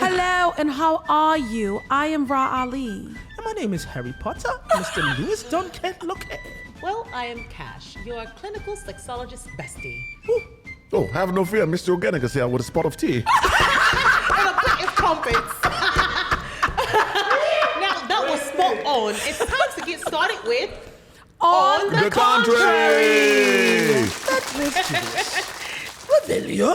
Hello, and how are you? I am Ra Ali. And my name is Harry Potter, Mr. Lewis Duncan Lockett. Well, I am Cash, your clinical sexologist bestie. Oh, have no fear, Mr. Organic is here with a spot of tea. And a pack of trumpets. Now, that was spot on. It's time to get started with On the contrary! Familiar?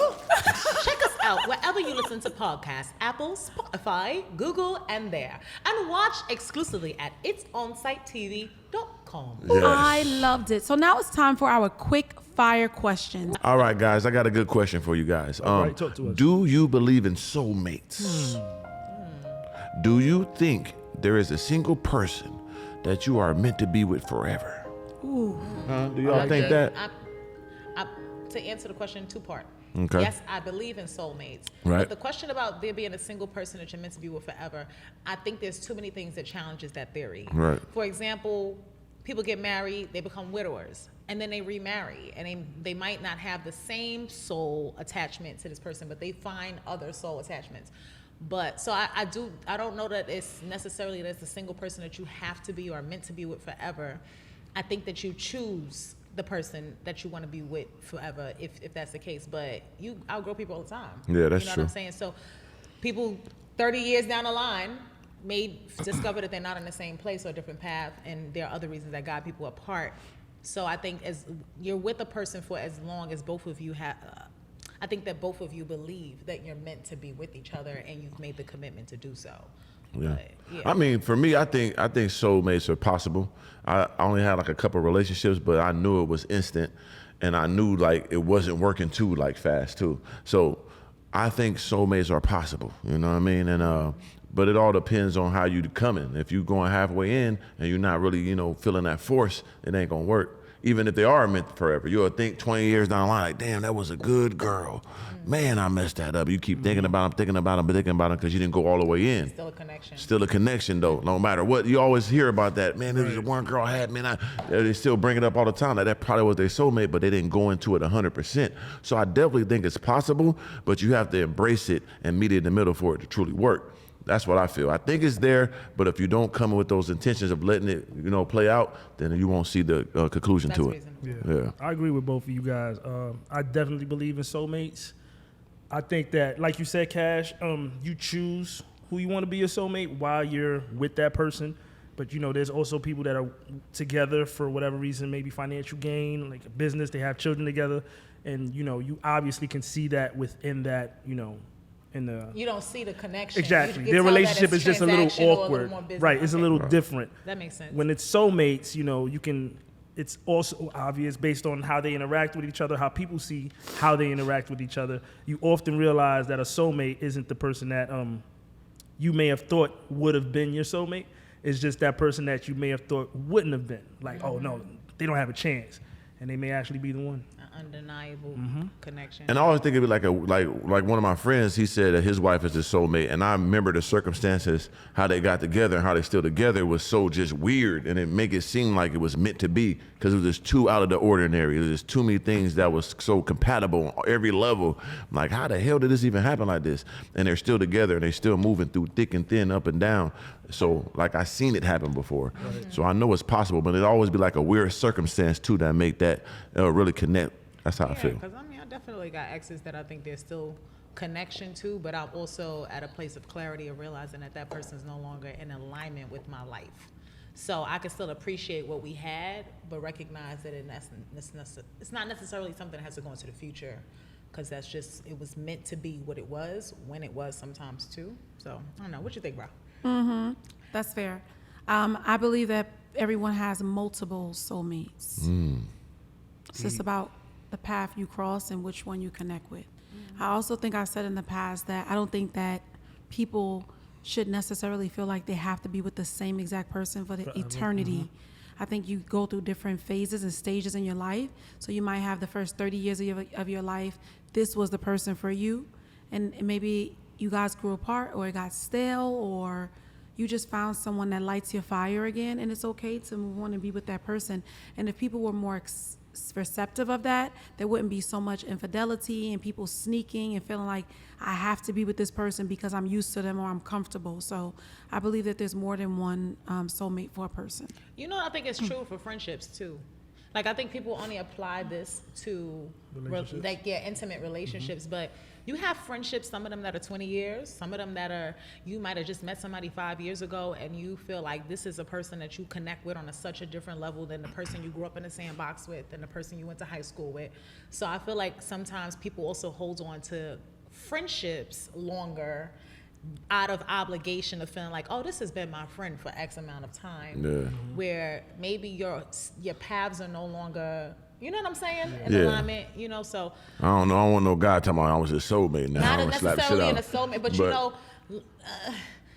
Check us out wherever you listen to podcasts, Apple, Spotify, Google, and there. And watch exclusively at itsonsite.tv.com. Yes. I loved it. So now it's time for our quick fire questions. All right, guys, I got a good question for you guys. right, talk to us. Do you believe in soulmates? Do you think there is a single person that you are meant to be with forever? Ooh. Do y'all think that? To answer the question, two-part. Okay. Yes, I believe in soulmates. Right. But the question about there being a single person that you're meant to be with forever, I think there's too many things that challenges that theory. Right. For example, people get married, they become widowers, and then they remarry, and they might not have the same soul attachment to this person, but they find other soul attachments. But so I don't know that it's necessarily that it's a single person that you have to be or meant to be with forever. I think that you choose the person that you want to be with forever, if that's the case. But you outgrow people all the time. Yeah, that's You know true. what I'm saying? So people 30 years down the line may discover that they're not on the same place or a different path, and there are other reasons that guide people apart. So I think as you're with a person for as long as both of you have, I think that both of you believe that you're meant to be with each other and you've made the commitment to do so. Yeah. But, yeah. I mean, for me, I think soulmates are possible. I only had like a couple relationships, but I knew it was instant, and I knew like it wasn't working too like fast too. So I think soulmates are possible. You know what I mean? And but it all depends on how you coming. If you going halfway in and you're not really, feeling that force, it ain't gonna work. Even if they are meant forever, you'll think 20 years down the line, like, damn, that was a good girl. Man, I messed that up. You keep thinking about them because you didn't go all the way in. Still a connection. Still a connection, though, no matter what. You always hear about that. Man, there was one girl I had, man, they still bring it up all the time. Like, that probably was their soulmate, but they didn't go into it 100%. So I definitely think it's possible, but you have to embrace it and meet it in the middle for it to truly work. That's what I feel. I think it's there, but if you don't come with those intentions of letting it, play out, then you won't see the conclusion That's to it. reasonable. Yeah. I agree with both of you guys. I definitely believe in soulmates. I think that, like you said, Cash, you choose who you want to be your soulmate while you're with that person. But, there's also people that are together for whatever reason, maybe financial gain, like a business, they have children together. And, you obviously can see that within that, You don't see the connection. Exactly. You can Their tell that relationship it's is just a little transactional, awkward. more business. Right. It's a Okay. little different. That makes sense. When it's soulmates, it's also obvious based on how they interact with each other, how people see how they interact with each other. You often realize that a soulmate isn't the person that you may have thought would have been your soulmate. It's just that person that you may have thought wouldn't have been. Like, oh no, they don't have a chance. And they may actually be the one. Undeniable connection. And I always think it'd be like one of my friends. He said that his wife is his soulmate, and I remember the circumstances, how they got together and how they still together was so just weird, and it make it seem like it was meant to be because it was just too out of the ordinary. There's just too many things that was so compatible on every level. Like, how the hell did this even happen like this? And they're still together and they're still moving through thick and thin, up and down. So like I seen it happen before, so I know it's possible. But it always be like a weird circumstance too that make that really connect. That's how I feel. Because I definitely got exes that I think there's still connection to, but I'm also at a place of clarity of realizing that person's no longer in alignment with my life. So I can still appreciate what we had, but recognize that it's not necessarily something that has to go into the future, because it was meant to be what it was when it was sometimes too. So I don't know. What you think, bro? That's fair. I believe that everyone has multiple soulmates. It's just about the path you cross and which one you connect with. I also think I've said in the past that I don't think that people should necessarily feel like they have to be with the same exact person for the eternity. I think you go through different phases and stages in your life. So you might have the first 30 years of your life, this was the person for you. And maybe you guys grew apart, or it got stale, or you just found someone that lights your fire again, and it's okay to move on and be with that person. And if people were more receptive of that, there wouldn't be so much infidelity and people sneaking and feeling like I have to be with this person because I'm used to them or I'm comfortable. So I believe that there's more than one soulmate for a person. You know, I think it's true for friendships too. Like, I think people only apply this to intimate relationships, but you have friendships, some of them that are 20 years, some of them that are, you might have just met somebody 5 years ago and you feel like this is a person that you connect with on such a different level than the person you grew up in the sandbox with and the person you went to high school with. So I feel like sometimes people also hold on to friendships longer out of obligation of feeling like, oh, this has been my friend for X amount of time, where maybe your paths are no longer, you know what I'm saying, in alignment, you know. So I don't know. I don't want no guy talking about I was his soulmate now. not I'm gonna slap the shit necessarily out. in a soulmate, but you know,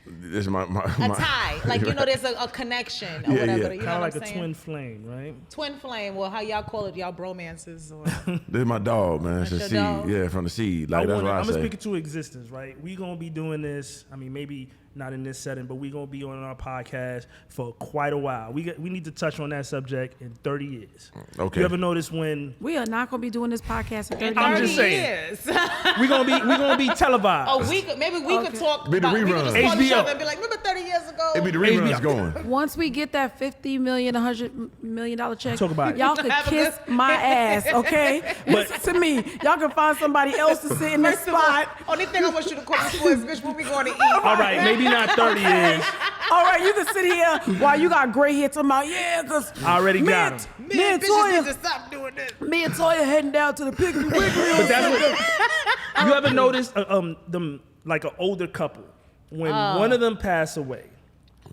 this is my a tie, like, you know, there's a connection or Yeah, whatever. yeah. You know Kind of what like I'm a saying? twin flame, right? Twin flame. Well, how y'all call it? Y'all bromances or? This is my dog, man. It's a That's seed. your dog? Yeah, from the seed. Like, that's what I I'm say. gonna speak it to existence, right? We gonna be doing this. I mean, maybe not in this setting, but we gonna be on our podcast for quite a while. We need to touch on that subject in 30 years. Okay. You ever notice when We are not going to be doing this podcast in 30 I'm years. just saying. Years. we gonna be televised? Oh, maybe we could talk. Be the We could reruns. just call each HBO. other and be like, remember 30 years ago? It be the reruns going. Once we get that $50 million, $100 million check, Talk about it. y'all could Have a kiss good- my ass, okay? Listen to me. Y'all can find somebody else to sit in this First of all, spot. only thing I want you to call me for is, bitch, when we going to eat? All right, maybe not 30 years. All right, you can sit here while you got gray hair talking about, yeah, because I already got him. Me and bitches need to Toya, stop doing this. me and Toya heading down to the Piggly Wiggly. But that's what. You ever notice them like an older couple when one of them pass away,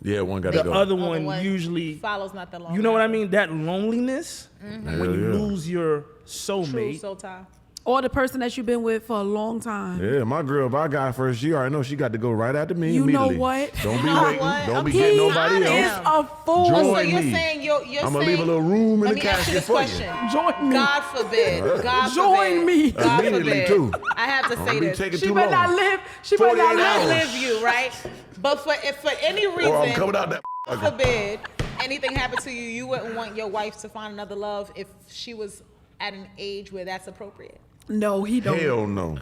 Yeah, one got to the go. other Other one usually. follows not that long. You know what I mean? That loneliness when Hell you yeah. lose your True, soulmate. soul tie. Or the person that you've been with for a long time. Yeah, my girl, if I got first, she already know she got to go right after me You know immediately. what? Don't be You know waiting. what? Don't be Okay. getting He nobody is else. a fool. Join Oh, so you're me. saying you're I'm gonna saying, leave a little room in let the me ask you casket this for you. question. Join me. God forbid. God Join forbid. me. God Immediately, forbid. too. I have to say Don't be this. taking She too better not long. live. She better not 48 live. hours. Live you, right? But if for any reason, Or I'm coming out that. God forbid, anything happened to you, you wouldn't want your wife to find another love if she was at an age where that's appropriate. No, he don't. Hell no.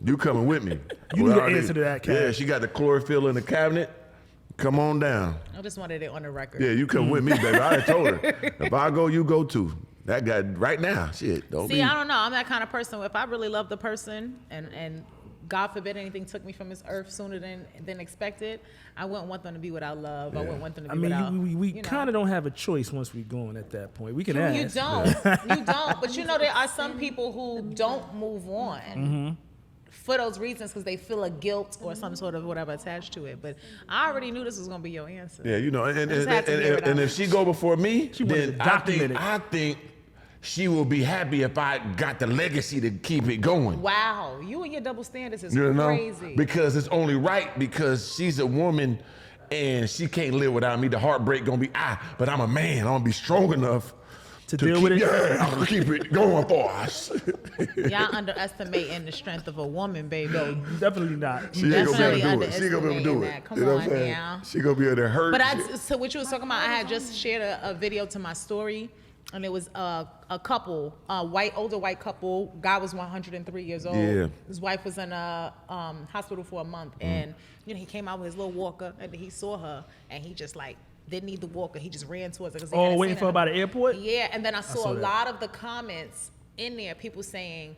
You coming with me? You Well, need to I already- answer to that, Kat. Yeah, she got the chlorophyll in the cabinet. Come on down. I just wanted it on the record. Yeah, you come with me, baby. I already told her. If I go, you go too. That guy right now. Shit, don't See, be. I don't know. I'm that kind of person. If I really love the person and God forbid anything took me from this earth sooner than expected, I wouldn't want them to be without love. I wouldn't want them to I be mean, without. we you know. kind of don't have a choice once we go on at that point. We can You ask. don't. You don't. But you know, there are some people who don't move on for those reasons because they feel a guilt or some sort of whatever attached to it. But I already knew this was going to be your answer. Yeah, you know, and just had to hear it out. if she go before me, She wanted then to document it. I think she will be happy if I got the legacy to keep it going. Wow. You and your double standards is You know, crazy. because it's only right because she's a woman and she can't live without me. The heartbreak gonna be but I'm a man. I'm gonna be strong enough To deal keep, with it? Yeah, I'm gonna keep it going for us. Y'all underestimating the strength of a woman, baby. Definitely not. She ain't gonna be able to do Definitely it. She ain't gonna be able to do underestimating it. that. Come You know what on I'm saying? now. She gonna be able to hurt. But so what you was talking about, I had just shared a video to my story, and it was a couple, older white couple. Guy was 103 years old. Yeah. His wife was in a hospital for a month, and you know he came out with his little walker, and he saw her, and he just like didn't need the walker. He just ran towards her. 'Cause he Oh, hadn't waiting seen for her by the airport? Yeah, and then I saw saw a that. lot of the comments in there, people saying,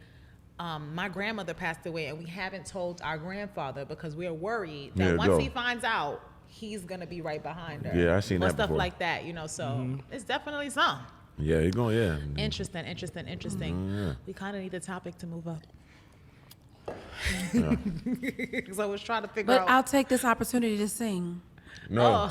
my grandmother passed away and we haven't told our grandfather because we're worried that Yeah, once go. he finds out, he's going to be right behind her. Yeah, I seen or that stuff before. like that, you know, so it's definitely some. Yeah, you going, yeah. Interesting. We kind of need the topic to move up. Because I was trying to figure But out. I'll take this opportunity to sing. No.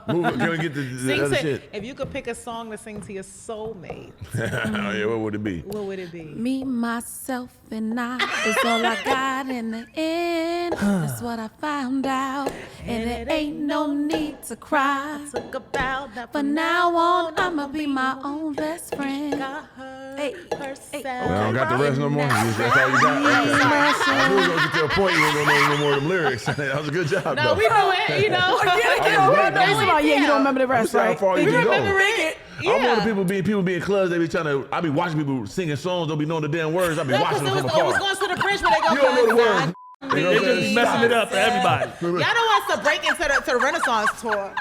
Move it. Can we get the Sing other to- shit? if you could pick a song to sing to your soulmate, Oh, yeah, what would it be? what would it be? Me, myself, and I is all I got in the end. That's what I found out. And it ain't no need to cry. Took about that From now on, I'ma be my own best friend. got her Hey, herself. Well, I don't got the rest no more. That's all you got? I knew we was going to get to a point you ain't going to know no more of them lyrics. That was a good job, No, though. we know it, you know. Yeah, you don't remember the rest, right? You don't remember the rest, See how right? far you can go. Remember it. I'm on the people be in clubs. They be trying to. I be watching people singing songs. Don't be knowing the damn words. I be watching them from It afar. was going to the bridge where they go. You don't know the words. They just messing it up for everybody. Y'all don't want us to break into the Renaissance tour.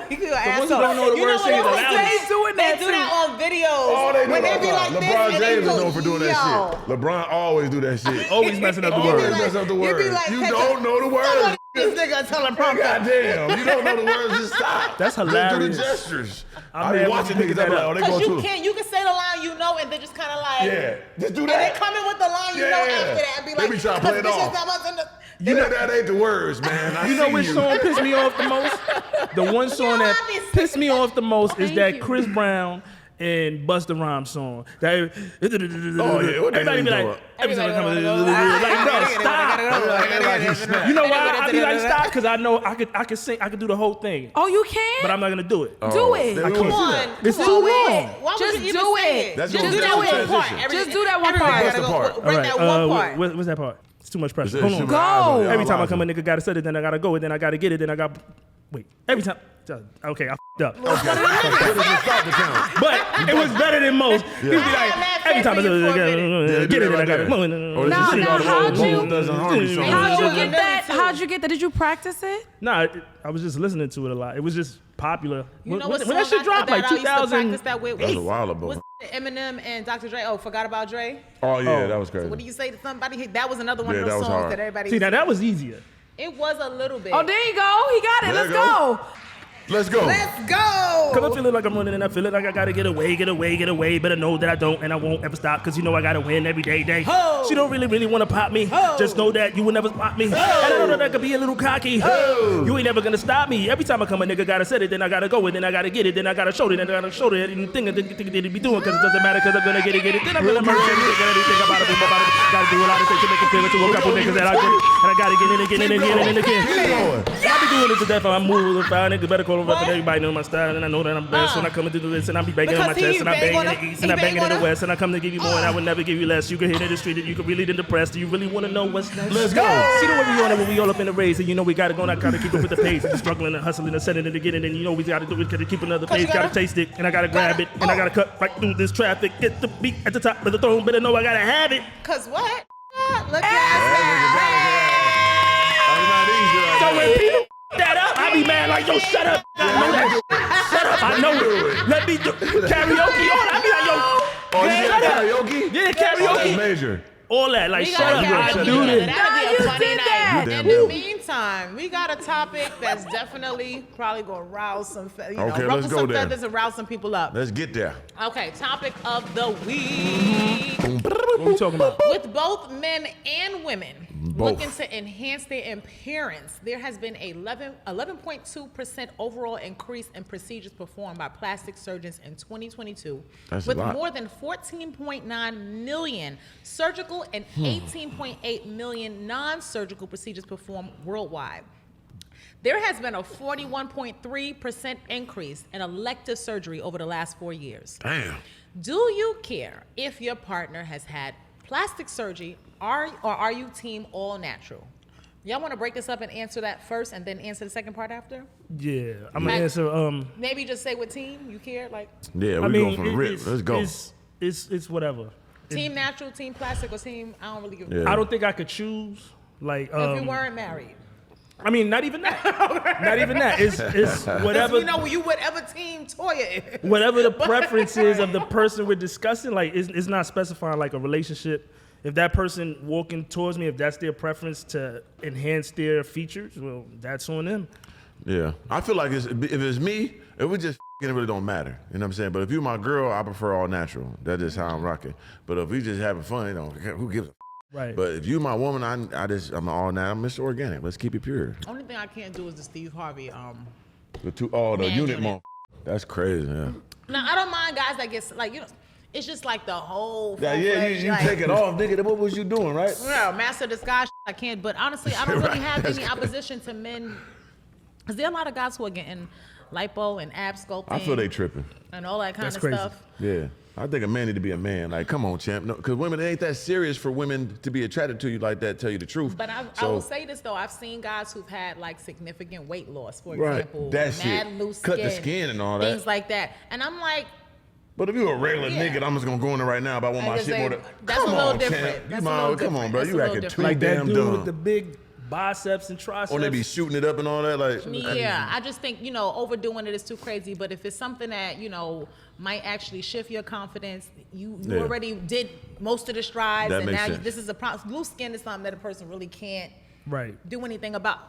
You ones who don't know the words sing it loud. They doing They that do too. that on videos. Oh, they do when they that be all like the this, time. LeBron and they James is go, known for doing that shit. LeBron always do that shit. Always messing up the You be words. like- Mess up the you be words. like, You catch don't know the words. This nigga teleprompter. Goddamn, you don't know the words. Just stop. That's Just hilarious. do the gestures. I'm I be mad watching when you niggas. pick I'm that like, up. oh, they Because go you too. can, you can say the line you know, and then just kind of like, Yeah, just do and they that. come in with the line you know after that, and be They like, be trying to play it "'Cause bitches off. that was in the-" You know that ain't the words, man. I You know see which song pissed me off the most? The one song that I be sick pissed me of off the most is Thank that you. Chris Brown and Busta Rhymes song. That Oh, yeah, what they everybody be doing? like, every time I come Everybody in, wanna go, like, bro, gotta stop. go, Like he snapped. You know why? I be like, stop, because I know I could sing, I could do the whole thing, Oh, you can? but I'm not gonna do it. Do it. They I won't can't. do Come that. on, It's come too on. long. Why would Just you even do say it. That's Just gonna do be that a one transition. part. Just do that one Everybody part. gotta What's the go part? break All right, that one part. what's that part? It's too much pressure. Is Hold it on. shooting my eyes on you? Every time I I'm come, a nigga gotta set it, then I gotta go it, then I gotta get it, then I got. Wait, every time. Okay, I f***ed up. What does it start to count? But it was better than most. He'd be like, every time I Yeah, get it, then I right got there. Or Now- just sing all the now, old how'd you- Bone Thugs and Harmony songs. How'd you Yeah. get that? Me too. How'd you get that? Did you practice it? Nah, I was just listening to it a lot. It was just popular. You know when what that shit dropped, like I used to 2000. practice that with? That was a while ago. Was it Eminem and Dr. Dre? Oh, forgot about Dre? Oh yeah, that was crazy. What do you say to somebody? That was another one Yeah, of that those was songs hard. that everybody. See, now that was easier. It was a little bit. Oh, there you go. He got it. There Let's you go. go. Let's go. Let's go. Cause I feel it like I'm running and I feel it like I gotta get away. Better know that I don't and I won't ever stop. Cause you know I gotta win every day. Ho! She don't really wanna pop me. Ho! Just know that you will never spot me. And I know that I could be a little cocky. You ain't never gonna stop me. Every time I come, a nigga gotta set it, then I gotta go it, then I gotta get it, then I gotta show it, then I gotta show it. Anything I think they be doing, cause it doesn't matter, cause I'm gonna get it, then I'm gonna murder anything about it. Gotta do a lot of things to make it clear to a couple niggas that I agree. And I gotta get in again. I be doing it to death. I'm moving with fire niggas. Better call them up and everybody know my style. And I know that I'm best when I come into this. And I be banging on my Because chest. And I he bang in bang the on east. the- And I he bang bang in the on west. And I come to give you more. And I would never give you less. You can hit in the street and you can really in the press. Do you really want to know what's next? Let's go. See the way we on it when we all up in the race. And you know we gotta go and I gotta keep up with the pace. And struggling and hustling and setting it again. And then you know we gotta do it. Gotta keep another pace. you Gotta gotta- taste it. And I gotta grab it. And I gotta cut right through this traffic. Get the beat at the top of the throne. Better know I gotta have it. Cause what? Look Ah! at So that. when people that up, I be mad like, yo, shut up. I know that. Shut up. I know it. Let me do karaoke on. I be like, yo, Oh, you shut did up. karaoke? Yeah, Oh, that's karaoke. major. All that. Like, We shut up. gotta I karaoke do together. this. That'll be Nah, a you funny did night. that. You In damn the right. meantime, we got a topic that's definitely probably gonna rouse some, Okay, ruffle let's go some there. feathers and rouse some people up. Let's get there. Okay, topic of the week. What we talking about? With both men and women Both. looking to enhance their appearance, there has been a 11.2% overall increase in procedures performed by plastic surgeons in 2022, That's a with lot. more than 14.9 million surgical and 18.8 million non-surgical procedures performed worldwide. There has been a 41.3% increase in elective surgery over the last 4 years. Damn. Do you care if your partner has had plastic surgery or are you team all natural? Y'all want to break this up and answer that first and then answer the second part after? Yeah, I'm gonna Like- answer. Maybe just say what team you care, like Yeah, we I mean, go from the rip. Let's go. It's whatever. team natural, team plastic, or team, I don't really give Yeah. I don't think I could choose. Like, If you weren't married. I mean, not even that. Not even that. It's whatever. You know, you whatever team Toya is. Whatever the preferences of the person we're discussing, like it's not specifying like a relationship. If that person walking towards me, if that's their preference to enhance their features, well, that's on them. Yeah, I feel like if it's me, it would just it really don't matter. You know what I'm saying? But if you my girl, I prefer all natural. That's just how I'm rocking. But if we just having fun, you know, who gives a Right. But if you my woman, I'm all natural. I'm Mr. Organic. Let's keep it pure. Only thing I can't do is the Steve Harvey. The Man unit unit. month. That's crazy. Yeah. Now I don't mind guys that get like it's just like the whole. Yeah, you like, take it off, nigga. What was you doing, right? Yeah, master disguise. I can't. But honestly, I don't really have any opposition to men, because there are a lot of guys who are getting lipo and ab sculpting. I feel they tripping. and all that kind That's of crazy. stuff. Yeah. I think a man need to be a man. Like, come on, champ. No, because women, it ain't that serious for women to be attracted to you like that, tell you the truth. But I So- will say this, though. I've seen guys who've had, like, significant weight loss, for Right. example. That mad shit. loose Cut skin. the skin and all that. Things like that. And I'm like, But if you a regular Yeah. nigga, I'm just gonna go in there right now. But I want my just shit say, more than. that's Come a little on, different. champ. That's You a little come on, different. bro. That's You a little acting too different. Like that damn dude dumb. with the big biceps and triceps. When they be shooting it up and all that, like. yeah, I just think, overdoing it is too crazy. But if it's something that, might actually shift your confidence, you Yeah. already did most of the strides, That and makes now sense. this is a problem. Loose skin is something that a person really can't Right. do anything about.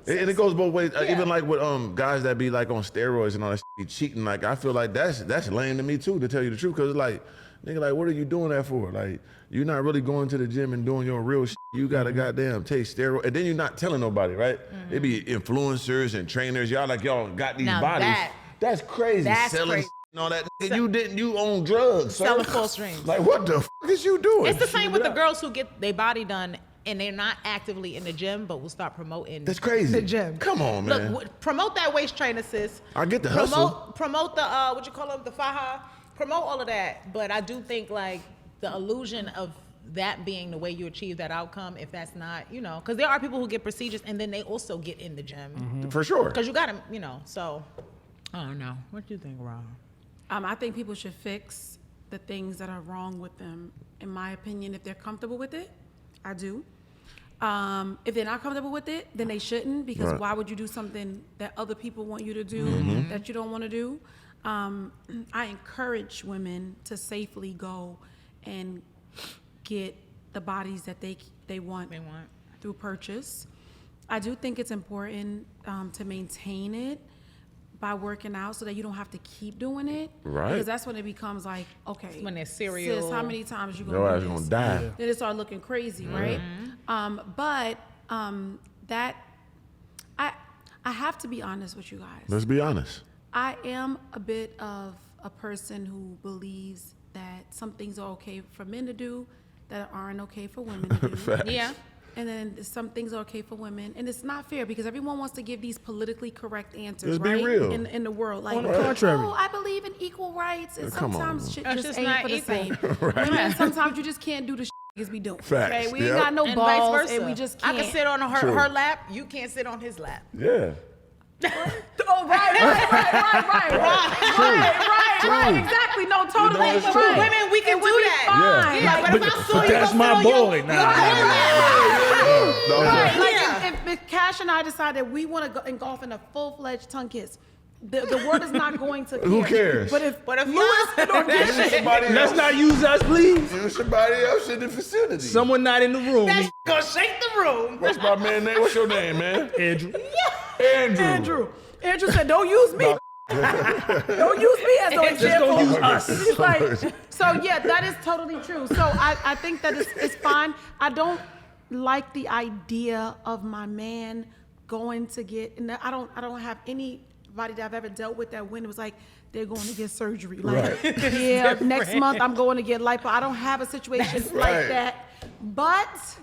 And it goes both ways. Yeah. Even like with guys that be like on steroids and all that shit, be cheating. Like I feel like that's lame to me too, to tell you the truth. Cause like, nigga, like what are you doing that for? Like you're not really going to the gym and doing your real shit. You gotta goddamn take steroids, and then you're not telling nobody, right? It be influencers and trainers. Y'all got these Now bodies. That's crazy. That's Selling crazy. and all that. Nigga, you own drugs. Sir. Selling false dreams. Like what the fuck is you doing? It's the same with the Shoot it out. girls who get their body done and they're not actively in the gym, but will start promoting. That's crazy. The gym. Come on, man. Look, promote that waist trainer, sis. I get the hustle. Promote the what you call them, the faja. Promote all of that, but I do think like the illusion of that being the way you achieve that outcome, if that's not, because there are people who get procedures and then they also get in the gym For sure. because you got to, So I don't know. What do you think, Rob? I think people should fix the things that are wrong with them. In my opinion, if they're comfortable with it, I do. If they're not comfortable with it, then they shouldn't, because Right. why would you do something that other people want you to do that you don't want to do? I encourage women to safely go and get the bodies that they want through purchase. I do think it's important to maintain it by working out so that you don't have to keep doing it. Right. Because that's when it becomes like, okay, When there's cereal. sis, how many times you Your gonna ass do gonna this? die. Then it start looking crazy, right? That I have to be honest with you guys. Let's be honest. I am a bit of a person who believes that some things are okay for men to do that aren't okay for women to do. Facts. Yeah. And then some things are okay for women, and it's not fair because everyone wants to give these politically correct answers, Let's be right? real. In the world, like, On the contrary. oh, I believe in equal rights, and Come on, sometimes man. shit It's just just ain't not for the equal. same. Women, sometimes you just can't do the shit niggas be doing. Facts. Okay, we ain't Yep. got no And balls, vice versa. and we just can't. I can sit on True. her lap. You can't sit on his lap. Yeah. Oh, right, exactly. No, totally. it's Right. true. Women, we can It would do be that. fine. Yeah. Like, But if I saw you, That's gonna my sit on boy. your- Nah. No, Right, no. like Yeah. if Cash and I decide that we want to go engulf in a full-fledged tongue kiss, the world is not going to care. Who cares? But if Louis don't get Use somebody Let's else. not use us, please. Use somebody else in the vicinity. Someone not in the room. That's gonna shake the room. What's my man name? What's your name, man? Andrew. Andrew said, "Don't use me. Don't use me as an Just example." don't use us. He's like, so yeah, that is totally true. So I think that it's fine. I don't like the idea of my man going to get, and I don't have anybody that I've ever dealt with that when it was like they're going to get surgery. Like, yeah, next month I'm going to get lipo. I don't have a situation Right. like that. But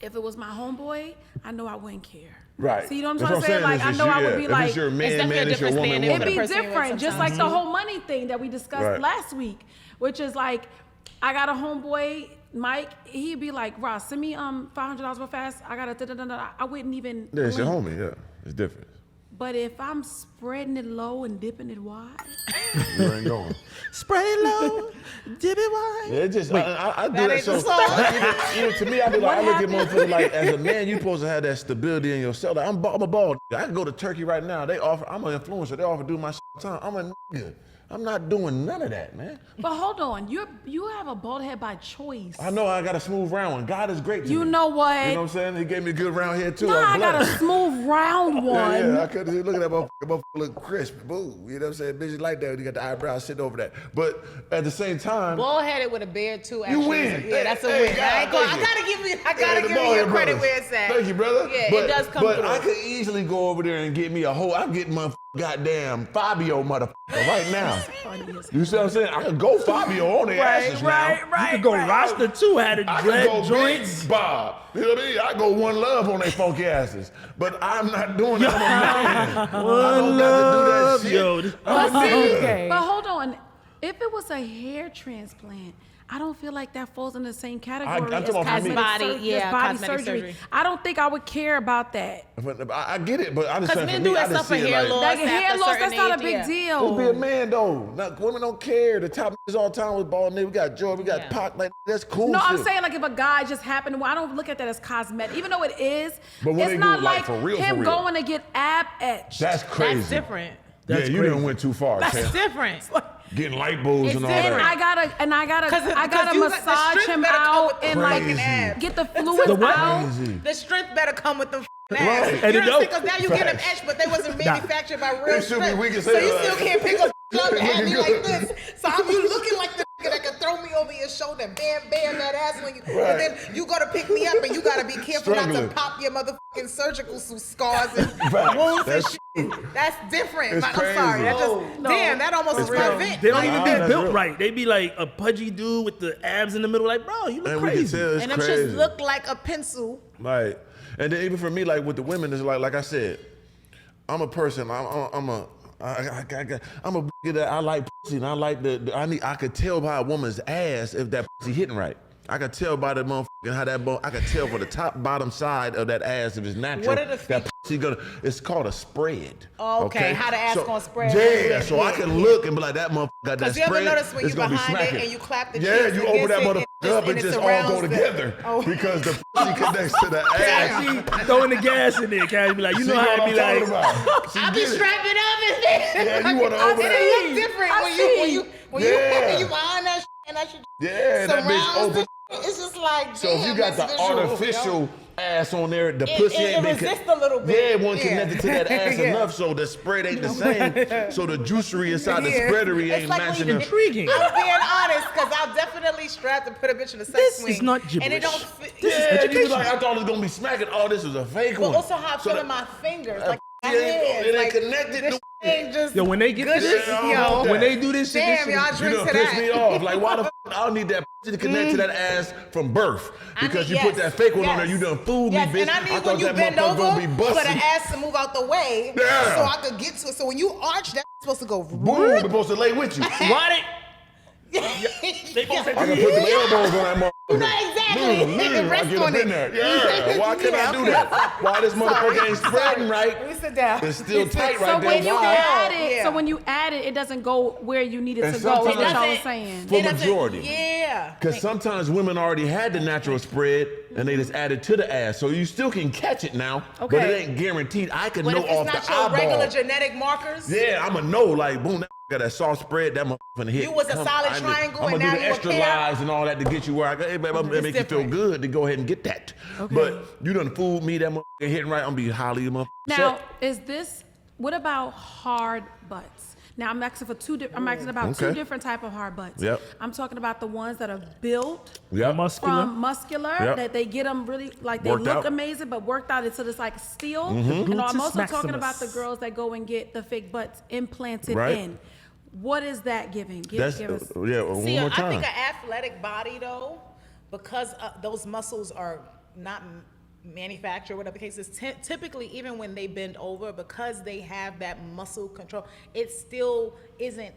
if it was my homeboy, I know I wouldn't care. Right. See, you know what I'm That's trying to say? Like, If I it's know you, I would yeah. be If like, it's your man, definitely man, a it's your different woman, standard. woman. it'd be person you're with different, just like sometimes. the whole money thing that we discussed Right. last week, which is like, I got a homeboy, Mike, he'd be like, Ross, send me $500 real fast. I got a I wouldn't even. Yeah, it's your blink. homie, yeah. It's different. But if I'm spreading it low and dipping it wide, You ain't going. Spread it low, dip it wide. Yeah, it just, I do That that. ain't So, the song. even to me, I be like, I What look at happened? motherfuckers like, as a man, you supposed to have that stability in yourself. Like, I'm a bald nigga. I can go to Turkey right now. I'm an influencer. They offer to do my shit all the time. I'm a nigga. I'm not doing none of that, man. but hold on, you have a bald head by choice. I know I got a smooth round one. God is great to me. You know what? You know what I'm saying? He gave me a good round head too. Nah, I I'm got a blessed. smooth round one. Yeah, I could look at that motherfucker look crisp. Boo. You know what I'm saying? Bitches like that when you got the eyebrows sitting over that. But at the same time, Bald headed with a beard too. Actually, win. Yeah, that's a Hey, win. God, I thank you. gotta give you. I yeah, gotta the give bald you your head credit brothers. where it's at. Thank you, brother. Yeah, but, it does come but through. I could easily go over there and get me a whole. I'm getting my goddamn Fabio motherfucker right now. You see what I'm saying? I could go Fabio on their asses now. You could go roster too, had a I could dread go joints. Big Bob. You know what I mean? I go one love on their funky asses. But I'm not doing that. I'm a man. I don't got to do that shit. Yo, But see, Okay. but hold on. If it was a hair transplant, I don't feel like that falls in the same category I'm as talking about for me. body surgery. I don't think I would care about that. But I get it, but I just Because saying men for do me, I that just stuff for see it hair like, loss. Like after hair a loss, certain that's not a age, big yeah. deal. just be a man though. Women don't care. The top niggas all the time with bald niggas. We got Joe, we got Yeah. Pac. Like that's cool. No, I'm shit. saying like if a guy just happened to, I don't look at that as cosmetic, even though it is. But when it's they not do it, like, like for real, him for real. going to get ab etched. That's crazy. That's different. That's you crazy. done went too far. That's Ken. different. Getting light bulbs It's and all different. that. I gotta Because you got- the massage strength him better come out with the and like fucking abs. get the fluids The what? out. Crazy. The strength better come with them Right. ass. And You it know what I'm saying? don't. Because now you get them Facts. etched, but they wasn't manufactured by real They should be strength. weak as So you hell. still can't pick up and have me Looking like this. So I'm you looking like the nigga that can throw me over your shoulder, bam, bam, that ass when you. Right. And then you gotta pick me up, and you gotta be careful not Struggling. to pop your motherfucking surgical scars and Right. wounds That's and shit. That's different. It's Like, I'm sorry. That crazy. just No. damn. That almost It's is my crazy. vent. They don't Like, even Nah, be that's built real. right. They be like a pudgy dude with the abs in the middle. Like, bro, you look And we can crazy. tell it's and them crazy. shits look like a pencil. Right. And then even for me, like with the women, it's like I said, I'm a person. I'm a that I like pussy, and I like I could tell by a woman's ass if that pussy hitting right. I could tell by the motherfucking how that I could tell for the top bottom side of that ass if it's natural. What are the that pussy gonna? It's called a spread. Oh, okay. How the ass gonna spread. Yeah. So I can look and be like that motherfucker got that Because you spread. ever notice when it's you gonna be behind it smacking. and you clap the Yeah, cheeks you open that against motherfucker it, up and and it just all surrounds go the- together Oh. because the pussy connects to the ass. She throwing the gas in there, Cash. Be like, you See know what how it I'm be like. talking about? She I be get it. strapping up and shit. Yeah, you wanna open And it. it look different I when see. you Yeah. behind that shit and that shit Yeah, that bitch surrounds open. the. It's just like. So if you damn, got the that's visual, artificial yo. ass on there, the It- pussy it ain't been resists a little bit. Yeah, it wasn't Yeah. connected to that ass Yeah. enough, so the spread ain't the same. So the juicery inside the Yeah. spreadery It's ain't like when matching you- the. Intriguing. I'm being honest, because I'll definitely strap to put a bitch in a sex This swing. is not And it gibberish. don't fit. Yeah, you be like, I thought it was gonna be smacking. Oh, this was a fake But one. also how I So feel that- in my fingers. Like, it my ain't- hands. it ain't like, connected This to- ain't just. Yo, when they get good this, shit, Yeah, I want yo. that. when they do this shit, Damn, this y'all shit- You drink done to pissed that. me off. Like, why the f I don't need that pussy to connect to that ass from birth. I Because need- you put yes, that fake one on there, yes. you done fooled Yes, me, bitch. and I need thought when you that bend motherfucker over gonna be for the busting. ass to move out the way, Yeah. so I could get to it. So when you arch, that's supposed to go. Boom, we're supposed to lay with you. Why They both I can put the elbows on that motherfucker. You know exactly. I Rest get on up it. in there. Yeah, why can't I do that? Why this motherfucker ain't spreading right? Let me sit down. It's still tight So right there. when you Why? add it, Yeah. so when you add it doesn't go where you need it And to go. Is sometimes- what It y'all was doesn't- saying. For It doesn't- majority. Yeah. Because sometimes women already had the natural spread and they just added to the ass. So you still can catch it now, but Okay. it ain't guaranteed. I can But know if it's off not the your regular eyeball. genetic markers, Yeah, I'ma know like boom, that got that soft spread, that motherfucker hit. You was a solid triangle I'm and gonna now do the you a extra pear? lives and all that to get you where I go. Hey babe, I'm gonna make you feel different. good to go ahead and get that. But you done fooled me, that motherfucker hitting right. I'm gonna be highly motherfucker. Now, what about hard butts? Now I'm asking about two Okay. different type of hard butts. Yep. I'm talking about the ones that are built Yeah. muscular? from muscular, Yep. that they get them really like they Worked look out. amazing, but worked out into this like steel. And Gluteus I'm also talking maximus. about the girls that go and get the fake butts implanted Right. in. What is that giving? Give That's us. yeah. One see, more I time. think an athletic body though, because those muscles are not manufactured, whatever the case is, typically even when they bend over, because they have that muscle control, it still isn't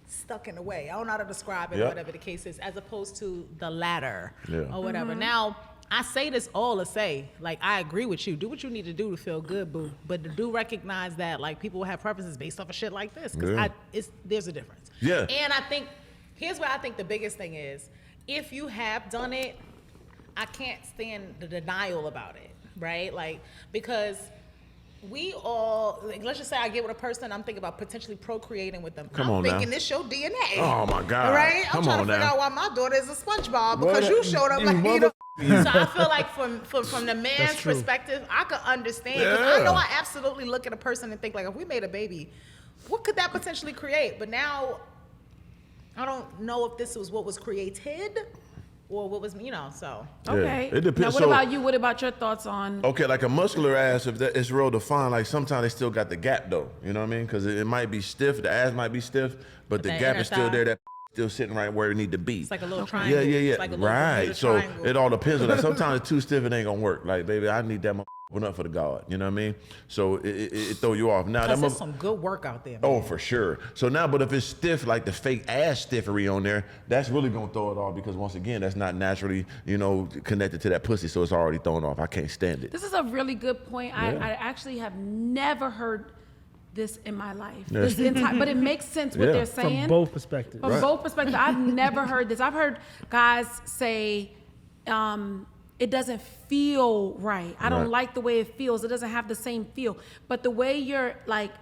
stuck in the way. I don't know how to describe it, Yep. whatever the case is, as opposed to the latter Yeah. or whatever. Now, I say this all to say, like, I agree with you. Do what you need to do to feel good, boo. But do recognize that, like, people have preferences based off of shit like this. Because Yeah. there's a difference. Yeah. And I think, here's what I think the biggest thing is. If you have done it, I can't stand the denial about it, right? Like, because we all, like, let's just say I get with a person, I'm thinking about potentially procreating with them. Come I'm on now. thinking this your DNA. Oh, my God. Right? I'm Come trying on to figure now. out why my daughter is a SpongeBob because What? you showed up You like mother- So I feel like from the man's true. perspective, I could understand. Because I Yeah. know I absolutely look at a person and think, like, if we made a baby, what could that potentially create? But now, I don't know if this was what was created or what was, so. Okay. It depends. Now, what So- about you? What about your thoughts on? Okay, like a muscular ass, if that is real defined, like sometimes they still got the gap though. You know what I mean? Because it might be stiff, the ass might be stiff, but the The gap inner is still thigh. there. That still sitting right where it need to be. It's like a little triangle. Yeah. It's like a little Right. So triangle. it all depends on that. Sometimes it's too stiff, it ain't gonna work. Like, baby, I need that one up for the God. You know what I mean? So it throw you off. Now There's some good work out there. Man. Oh, for sure. So now, but if it's stiff, like the fake ass stiffery on there, that's really gonna throw it off because once again, that's not naturally, connected to that pussy, so it's already thrown off. I can't stand it. This is a really good point. Yeah. I actually have never heard this in my life. This entire, but it makes sense what Yeah. they're saying. From both perspectives. From both perspectives. I've never heard this. I've heard guys say, it doesn't feel right. I don't like the way it feels. It doesn't have the same feel. But the way you're like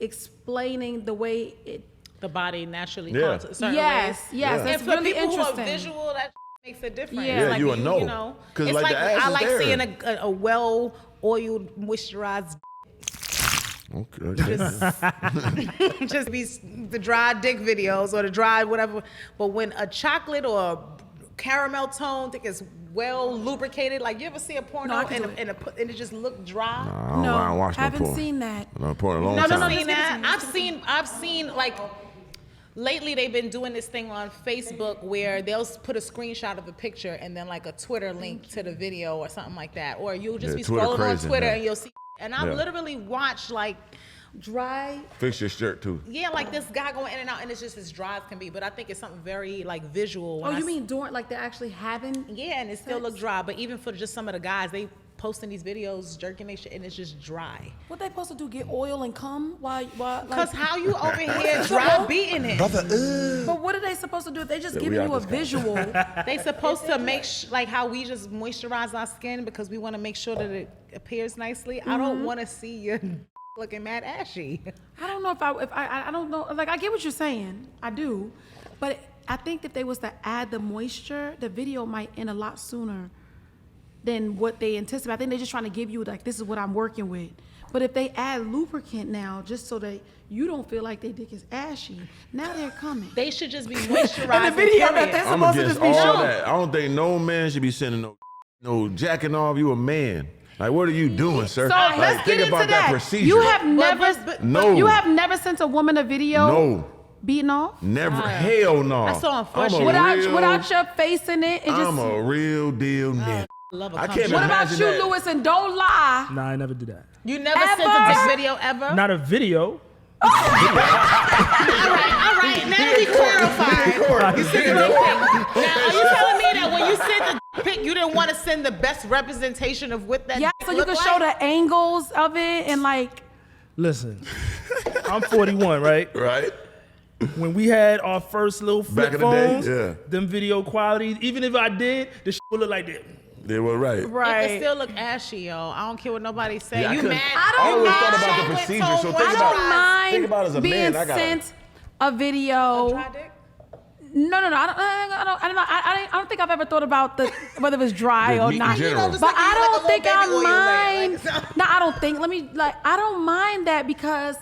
explaining the way The body naturally Yeah. calls a certain yes, ways. yes, Yeah. that's And for really people interesting. who are visual, that makes a difference. Yeah. Like you will know. 'Cause it's like the ass I is like there. seeing a well-oiled, moisturized Okay. just be the dry dick videos or the dry whatever. But when a chocolate or a caramel tone think is well lubricated, like you ever see a porno No, I can do and it just look dry? I don't watch no haven't porn. seen that. No porn in a long No, time. seen that. I've seen like lately they've been doing this thing on Facebook where they'll put a screenshot of a picture and then like a Twitter link to the video or something like that, or you'll just Yeah, be Twitter scrolling on crazy, Twitter yeah. and you'll see. And I've Yeah. literally watched like dry. Fix your shirt too. Yeah, like this guy going in and out, and it's just as dry as can be. But I think it's something very like visual. Oh, when you mean during like they're actually having? Yeah, and it still look dry. But even for just some of the guys, they posting these videos jerking their shit, and it's just dry. What they supposed to do? Get oil and come while like? Cause how you over here dry beating it? But what are they supposed to do if they just Yeah, giving we you out a this guy. visual? They supposed to make like how we just moisturize our skin because we want to make sure that it appears nicely. I don't want to see you looking mad ashy. I don't know if I don't know. Like I get what you're saying. I do, but I think if they was to add the moisture, the video might end a lot sooner than what they anticipate. I think they're just trying to give you like this is what I'm working with. But if they add lubricant now, just so that you don't feel like their dick is ashy, now they're coming. They should just be moisturized. In the video that period. they're I'm supposed to against just be all showing. that. I don't think no man should be sending no jacking off. You a man. Like, what are you doing, sir? So Like, let's think get into about that. procedure. You have never, No. you have never sent a woman a video No. beating off Never. Hell no. I saw I'm a without real- without your face in it. And just, I'm a real deal nigga. Love a I cum can't shot. what about imagine you, that. Lewis? And don't lie. Nah, I never did that. You never Ever? sent a dick video ever? Not a video. All right. Now we clarified. You said the right thing. Now, are you telling me that when you sent the pic, you didn't want to send the best representation of what that Yeah, dick so you look can like? show the angles of it and like. Listen, I'm 41, right? Right? When we had our first little flip Back in the day, phones, yeah. them video qualities, even if I did, the shit would look like that. They were right. It Right. can still look ashy, yo. I don't care what nobody say. Yeah, I you couldn't- mad? I don't you mind- mad thought about the chocolate procedure, tone so think I moisturizer? don't mind think about it as a being man, I gotta- sent a video. Dry dick? No. I don't think I've ever thought about whether it was dry The or meat in not. general. just But like you I look like a don't little think baby oil I leg. mind. No, I don't think. I don't mind that because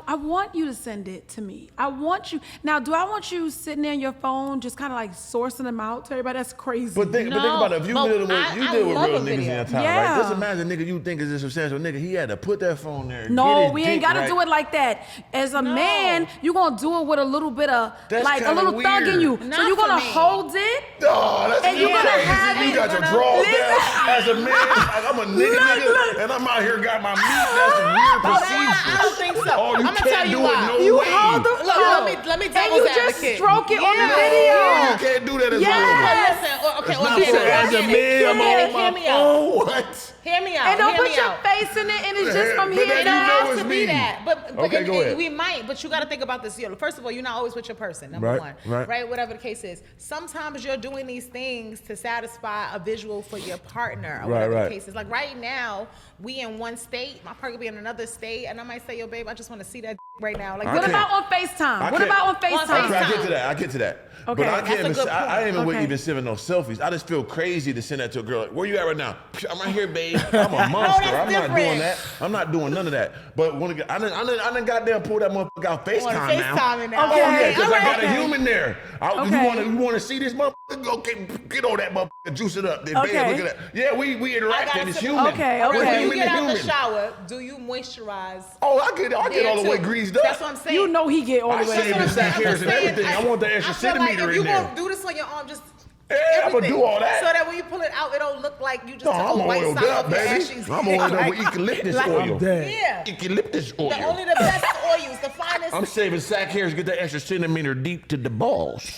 I want you to send it to me. I want you. Now, do I want you sitting there on your phone just kind of like sourcing them out to everybody? That's crazy. But think about it. If you No, deal with I real love a niggas in video. your time, Yeah. right? Just imagine, nigga, you think is a substantial nigga. He had to put that phone there. No, get his we ain't dick got to right. do it like that. As a man, you going to do it with a little bit of, That's like a kinda little thug in weird. you. Not so you're for going to me. hold it. Oh, that's And you you gonna crazy. have You it- got your drawers Listen. down as a man. Like, I'm a nigga, and I'm out here got my meat. That's a weird procedure. I don't think so. Oh, you I'm gonna can't tell you do why. it no You way. hold the Look, let me and devil's you just advocate. stroke it on the Yeah. video. You can't do that as Yes. well. Listen, okay, It's not okay, for I as a get it. man. I'm Hear on me my out. phone. What? Hear me out. And don't hear put me your out. face in it, and it's just from But here. then It to don't you know have it's to be me. that. But Okay, go ahead. we might, but you got to think about this. First of all, you're not always with your person, number Right, one. right. Whatever the case is. Sometimes you're doing these things to satisfy a visual for your partner, or Right, whatever right. the case is. Like right now, we in one state, my partner could be in another state, and I might say, yo, babe, I just want to see that right now. Like, I What can't- about on FaceTime? I What can't- about on FaceTime. FaceTime? Okay, I get to that. I get to that. Okay, But I that's can't a even. good I ain't even point. even sending no selfies. I just feel crazy to send that to a girl. Like, where you at right now? I'm right here, babe. I'm a monster. that's I'm not doing different. that. I'm not doing none of that. But when I done goddamn pull that motherfucker out FaceTime now. FaceTiming now. Oh yeah, Okay, because I got okay. a human there. Okay. You want to see this motherfucker? Go get on that motherfucker, juice it up. Then Okay. bam, look at that. Yeah, we I interacting. gotta It's say- human. Okay, All right, okay. when We're you human get to out the human. shower, do you moisturize? Oh, I get all the way too. greasy greased up. That's what I'm saying. You know he get all I the way. saved the sack hairs and everything. I want the I extra feel like centimeter if you in there. gonna do this on your arm, just Yeah, I'm gonna everything. do all that. So that when you pull it out, it don't look like you just No, took I'm a white oiled sock up, off your baby. ashes. I'm oiled up with eucalyptus Like- oil. I'm dead. Yeah. Eucalyptus oil. Only the best oils, the finest. I'm saving sack hairs, get that extra centimeter deep to the balls.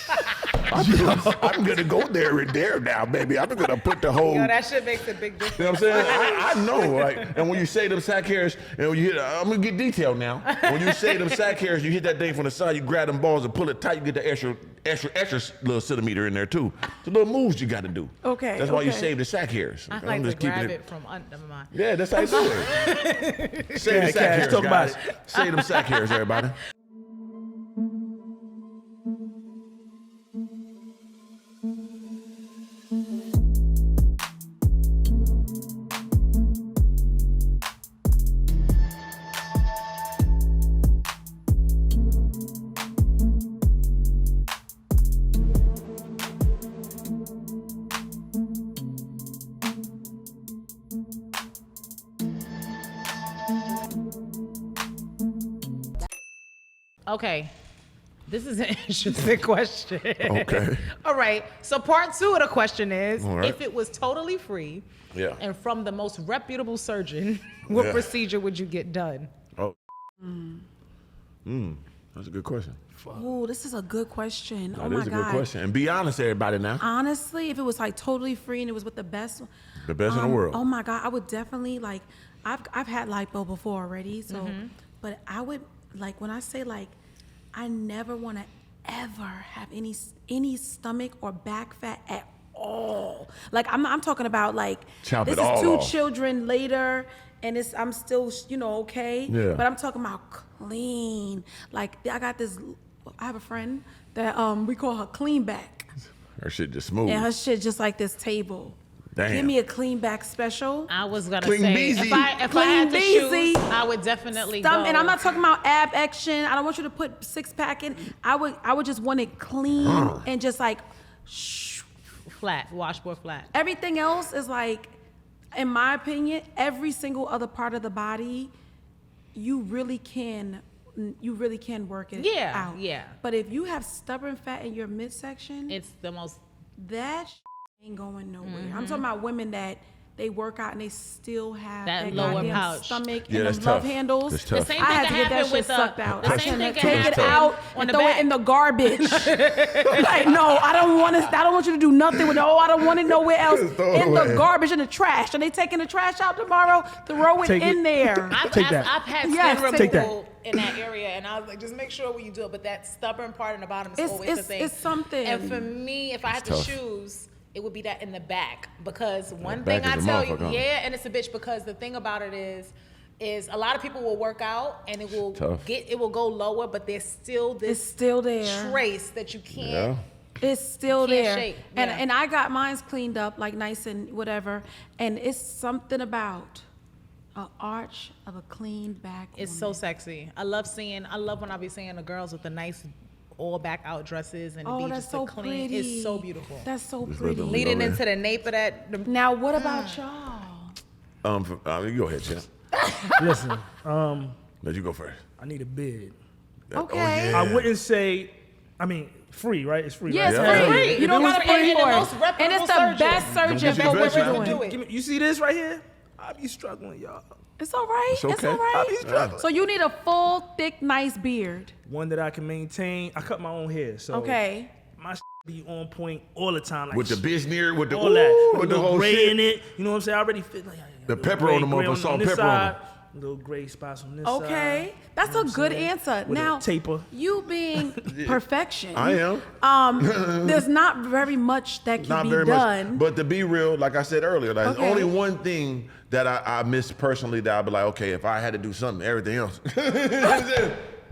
I'm gonna go there and there now, baby. I'm gonna put the whole. Yo, that shit makes a big difference. You know what I'm saying? I know, like, and when you say them sack hairs, and when you hit, I'm gonna get detailed now. When you say them sack hairs, you hit that thing from the side, you grab them balls and pull it tight, you get the extra little centimeter in there too. The little moves you got to do. Okay, That's why you okay. save the sack hairs. I I'm like to just keeping grab it from under. Never mind. Yeah, that's how you do it. Save Yeah, the sack Cash, hairs, talk about guys. Save them sack hairs, everybody. Okay. This is an interesting question. Okay. All right. So part 2 of the question is, All right. if it was totally free Yeah. and from the most reputable surgeon, what Yeah. procedure would you get done? Oh. That's a good question. Ooh, this is a good question. Oh That my is a God. good question. And be honest, everybody now. Honestly, if it was like totally free and it was with the best, The best in the world. Oh my God, I would definitely like. I've had lipo before already, so Mm-hmm. but I would like when I say like, I never want to ever have any stomach or back fat at all. Like I'm talking about like Chop this it all is 2 off. children later. And I'm still, okay. Yeah. But I'm talking about clean. Like I have a friend that we call her clean back. Her shit just smooth. And her shit just like this table. Damn. Give me a clean back special. I was gonna Clean say beezy. if I had Clean to beezy. choose, I would definitely go. And I'm not talking about ab action. I don't want you to put 6-pack in. I would just want it clean and just like flat, washboard flat. everything else is like, in my opinion, every single other part of the body, you really can work it out. Yeah. But if you have stubborn fat in your midsection, It's the most. that ain't going nowhere. I'm talking about women that they work out and they still have That that lower goddamn pouch. stomach Yeah, and that's them love tough. handles. That's The tough. same I thing had to can get that happen shit with sucked out. the I same thing cannot can take it happen out on and the throw back. it in the garbage. Like, no, I don't want you to do nothing with it. Oh, I don't want it nowhere else. Just throw it In away. the garbage, in the trash. Are they taking the trash out tomorrow? Throw it Take it. in there. Take that. I've had Yes, skin take that. removal in that area, and I was like, just make sure when you do it. But that stubborn part in the bottom is always the thing. It's something. And for me, if I had to tough. choose, it would be that in the back, because one back thing I is a tell you, motherfucker. yeah, and it's a bitch, because the thing about it is a lot of people will work out and it will Tough. it will go lower, but there's still this It's still there. trace that you Yeah. can't. It's still Can't there. shake, And yeah. and I got mine cleaned up like nice and whatever. And it's something about an arch of a clean back. It's woman. so sexy. I love when I be seeing the girls with the nice all back out dresses and Oh, be that's just so a clean. pretty. It's so beautiful. That's so Just let pretty. them lead. Leading Love into the nape of that. The, Now, what about y'all? You go ahead, champ. Listen, Let you go first. I need a bid. Okay. yeah. I wouldn't say, I mean, free, right? It's free, Yeah, it's right? free. free. You don't If it gotta was pay free, for the it. most reputable And it's the surgeon. best surgeon Don't for get what your we're best, doing. do it. You see this right here? I be struggling, y'all. It's all right. It's okay. all right. He's struggling. So you need a full, thick, nice beard. One that I can maintain. I cut my own hair, so Okay. my be on point all the time. Like With the Bisneer, with the all that, with the little whole gray shit. in it. You know what I'm saying? I already feel like The little pepper on the gray motherfucker, salt and this pepper on side, them. little gray spots on this side. Okay. That's You know a what I'm good saying? answer. With a Now, taper. you being perfection. I am. There's not very much that can Not be very done. much. But to be real, like I said earlier, there's Okay. only one thing that I miss personally that I'd be like, okay, if I had to do something, everything else.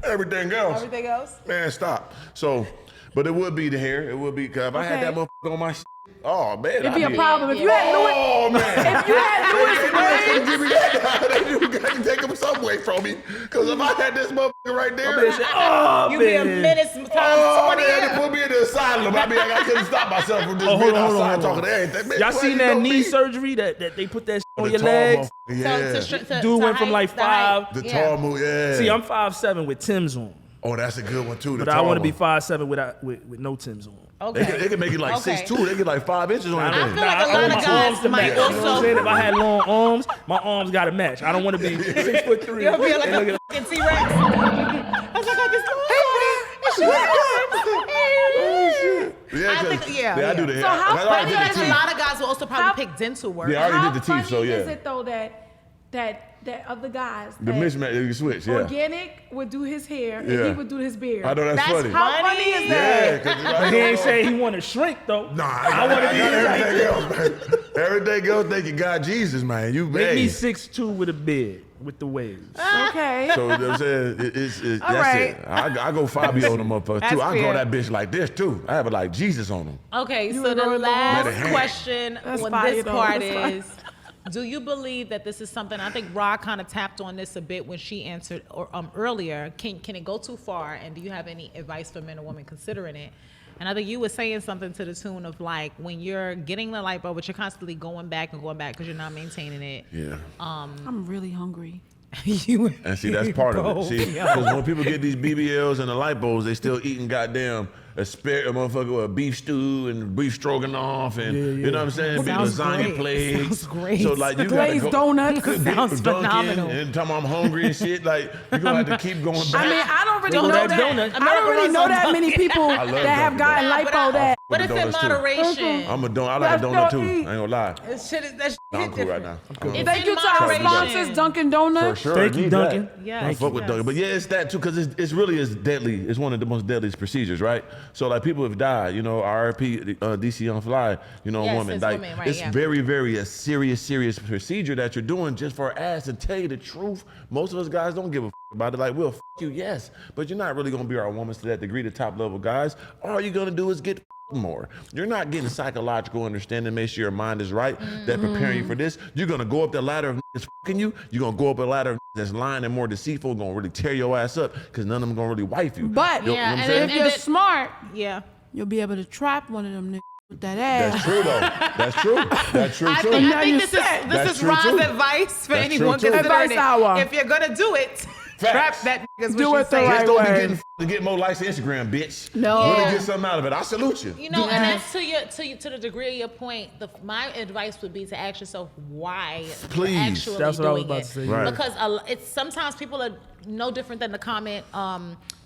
Everything else. Everything else? Man, stop. So, but it would be the hair. It would be, because if I had that Okay. motherfucker on my shit, oh, man. It'd be a problem. If you had Louis, Oh, man. if you had Louis braids, Give me that. You got to take them somewhere. from me. Because if I had this motherfucker right there, You be a menace times 20. they had to put me in the asylum. I mean, I couldn't stop myself from just being outside talking to everything. Man, Y'all seen that knee surgery that they put that shit on your legs? Dude went from like 5. The tall move, yeah. See, I'm 5'7" with Tim's on, Oh, that's a good one too. but I want to be 5'7" with no Tim's on. Okay. They can make it like 6'2". They get like 5 inches on I that feel thing. like a lot of guys might You know what I'm also. saying? If I had long arms, my arms got to match. I don't want to be 6'3". You'll be like a fucking T-Rex. I was like, Yeah, I think- yeah, I do the hair. So how- I But I already feel did like the a teeth. lot of guys will also probably How- pick dental work. Yeah, I already How did the teeth, funny so yeah. is it though that of the guys The that mismatch, you switch, yeah. Organic would do his hair and Yeah. he would do his beard? I know that's That's funny. How funny is that? Yeah, But he ain't say he want to shrink though. Nah, I want to be everything else, man. Everything else, thank you, God, Jesus, man. You Make me hey. 6'2" with a beard, with the waves. Okay. So you know what I'm saying, that's right. it. I go Fabio on them motherfuckers That's too. I go fair. that bitch like this too. I have it like Jesus on them. Okay, You so would the roll the last Let it hang. question That's on fire, this though. part That's fire. is, do you believe that this is something, I think Rod kind of tapped on this a bit when she answered earlier, can it go too far, and do you have any advice for men or women considering it? And I think you were saying something to the tune of like, when you're getting the lipo, but you're constantly going back because you're not maintaining it. Yeah. I'm really hungry. You And see, that's part of it. See, because when people get these BBLs and the lipos, they still eating goddamn a motherfucker with a beef stew and beef stroganoff and you know what I'm saying, big Sounds lasagna great. plates. Sounds great. So like you gotta Glazed go, donuts. Sounds Dunkin' phenomenal. and tell me I'm hungry and shit. Like you gonna have to keep going back. I mean, I don't really Don't know that that. donut. I don't really know that many people love that have Dunkin' gotten Donuts. lipo that. But it's in Donuts, too. moderation. I'm a donut. I like a That's donut too. still I eat. ain't gonna lie. That shit is that No, I'm shit cool right different. now. It's Thank in you to our moderation. sponsors, Dunkin' Donuts. For sure. Thank you, need Duncan. that. Yes. I fuck with Dunkin'. But yeah, it's that too, because it's really is deadly. It's one of the most deadliest procedures, right? So like people have died, you know, RIP, DC on Fly, you know, Yes, woman. it's Like women, right, it's yeah. very, very a serious procedure that you're doing just for ass. And tell you the truth, most of us guys don't give a about it. Like, we'll you, yes, but you're not really gonna be our woman to that degree, the top level guys. All you're gonna do is get more. You're not getting psychological understanding, make sure your mind is right, that preparing you for this. You're gonna go up the ladder of niggas fucking you. You're gonna go up a ladder of niggas that's lying and more deceitful, gonna really tear your ass up because none of them gonna really wife you. But You know what I'm and saying? if you're smart, Yeah. you'll be able to trap one of them niggas with that ass. That's true though. That's true. That's true I too. think, Now I think you this said. is That's this is true, Ron's too. advice for That's anyone true, too. considering Advice it. hour. If you're gonna do it, Facts. trap that nigga's Do what it she's the saying. right Just don't be way. getting to get more likes on Instagram, bitch. No. Really Yeah. get something out of it. I salute you. You know, and that's to the degree of your point. My advice would be to ask yourself why Please. you're actually That's what I was doing about it. to say. Right. Because it's sometimes people are no different than the comment.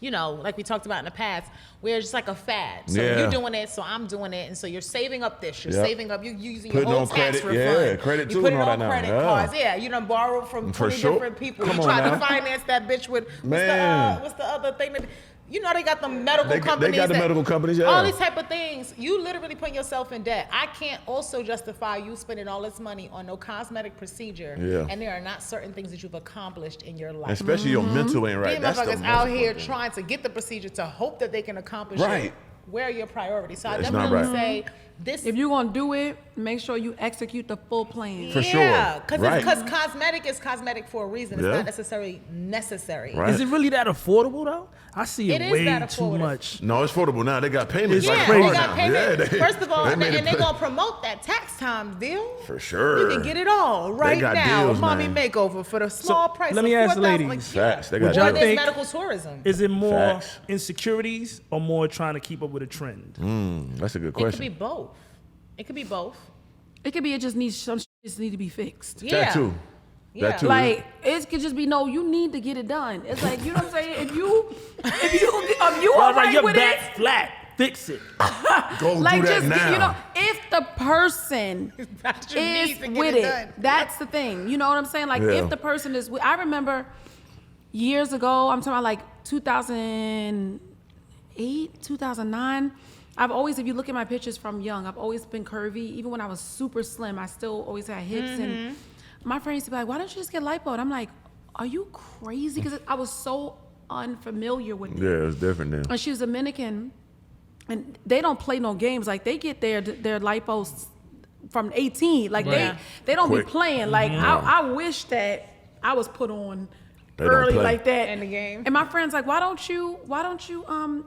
You know, like we talked about in the past, where it's just like a fad. So Yeah. you're doing it, so I'm doing it, and so you're saving up this. You're Yep. saving up. You're using Putting your whole on tax credit. refund. Yeah, credit You too put and it all on that now. credit Yeah. cards. Yeah, you done borrowed from For 20 sure. different people. Come You on tried now. to finance that bitch with Man. what's the other thing that. You know they got the medical They companies. got the that- medical companies, yeah. All these type of things. You literally put yourself in debt. I can't also justify you spending all this money on no cosmetic procedure. Yeah. And there are not certain things that you've accomplished in your life. Especially your mental ain't right. These That's the motherfuckers most out here important thing. trying to get the procedure to hope that they can accomplish Right. it. Where are your priorities? So I It's not definitely right. say this. If you're gonna do it, make sure you execute the full plan. For sure. Yeah, because Right. cosmetic is cosmetic for a reason. It's Yeah. not necessarily necessary. Right. Is it really that affordable though? I see It it is way that too affordable. much. No, it's affordable now. They got payments. It's Yeah, like crazy. they cars got now. payment. Yeah, First of all, they and made it they're play- gonna promote that tax time deal. For sure. You can get it all right got now. deals, Mommy man. makeover for the small price. let of me ask the $4,000. ladies. Facts. They got Would deals. y'all Or there's think- medical tourism. Is it more Facts. insecurities or more trying to keep up with a trend? That's a good It could question. be both. It could be both. It could be it just needs some shit just need to be fixed. Yeah. That too. Yeah. That too. Like it could just be no, you need to get it done. It's like you know what I'm saying. If you Well, all like right your with it, back flat, fix it. Go like do that just now. you know, if the person That you is need to get with it it, done. that's the thing. You know what I'm saying? Like Yeah. if the person is with, I remember years ago. I'm talking about like 2008, 2009. I've always, if you look at my pictures from young, I've always been curvy. Even when I was super slim, I still always had hips. And my friends used to be like, why don't you just get lipo? And I'm like, are you crazy? Because I was so unfamiliar with it. Yeah, it's different then. And she was Dominican, and they don't play no games. Like they get their lipos from 18. Like Right. they don't Quick. be playing. Like I wish that I was put on They don't early play. like that In the game. And my friend's like, why don't you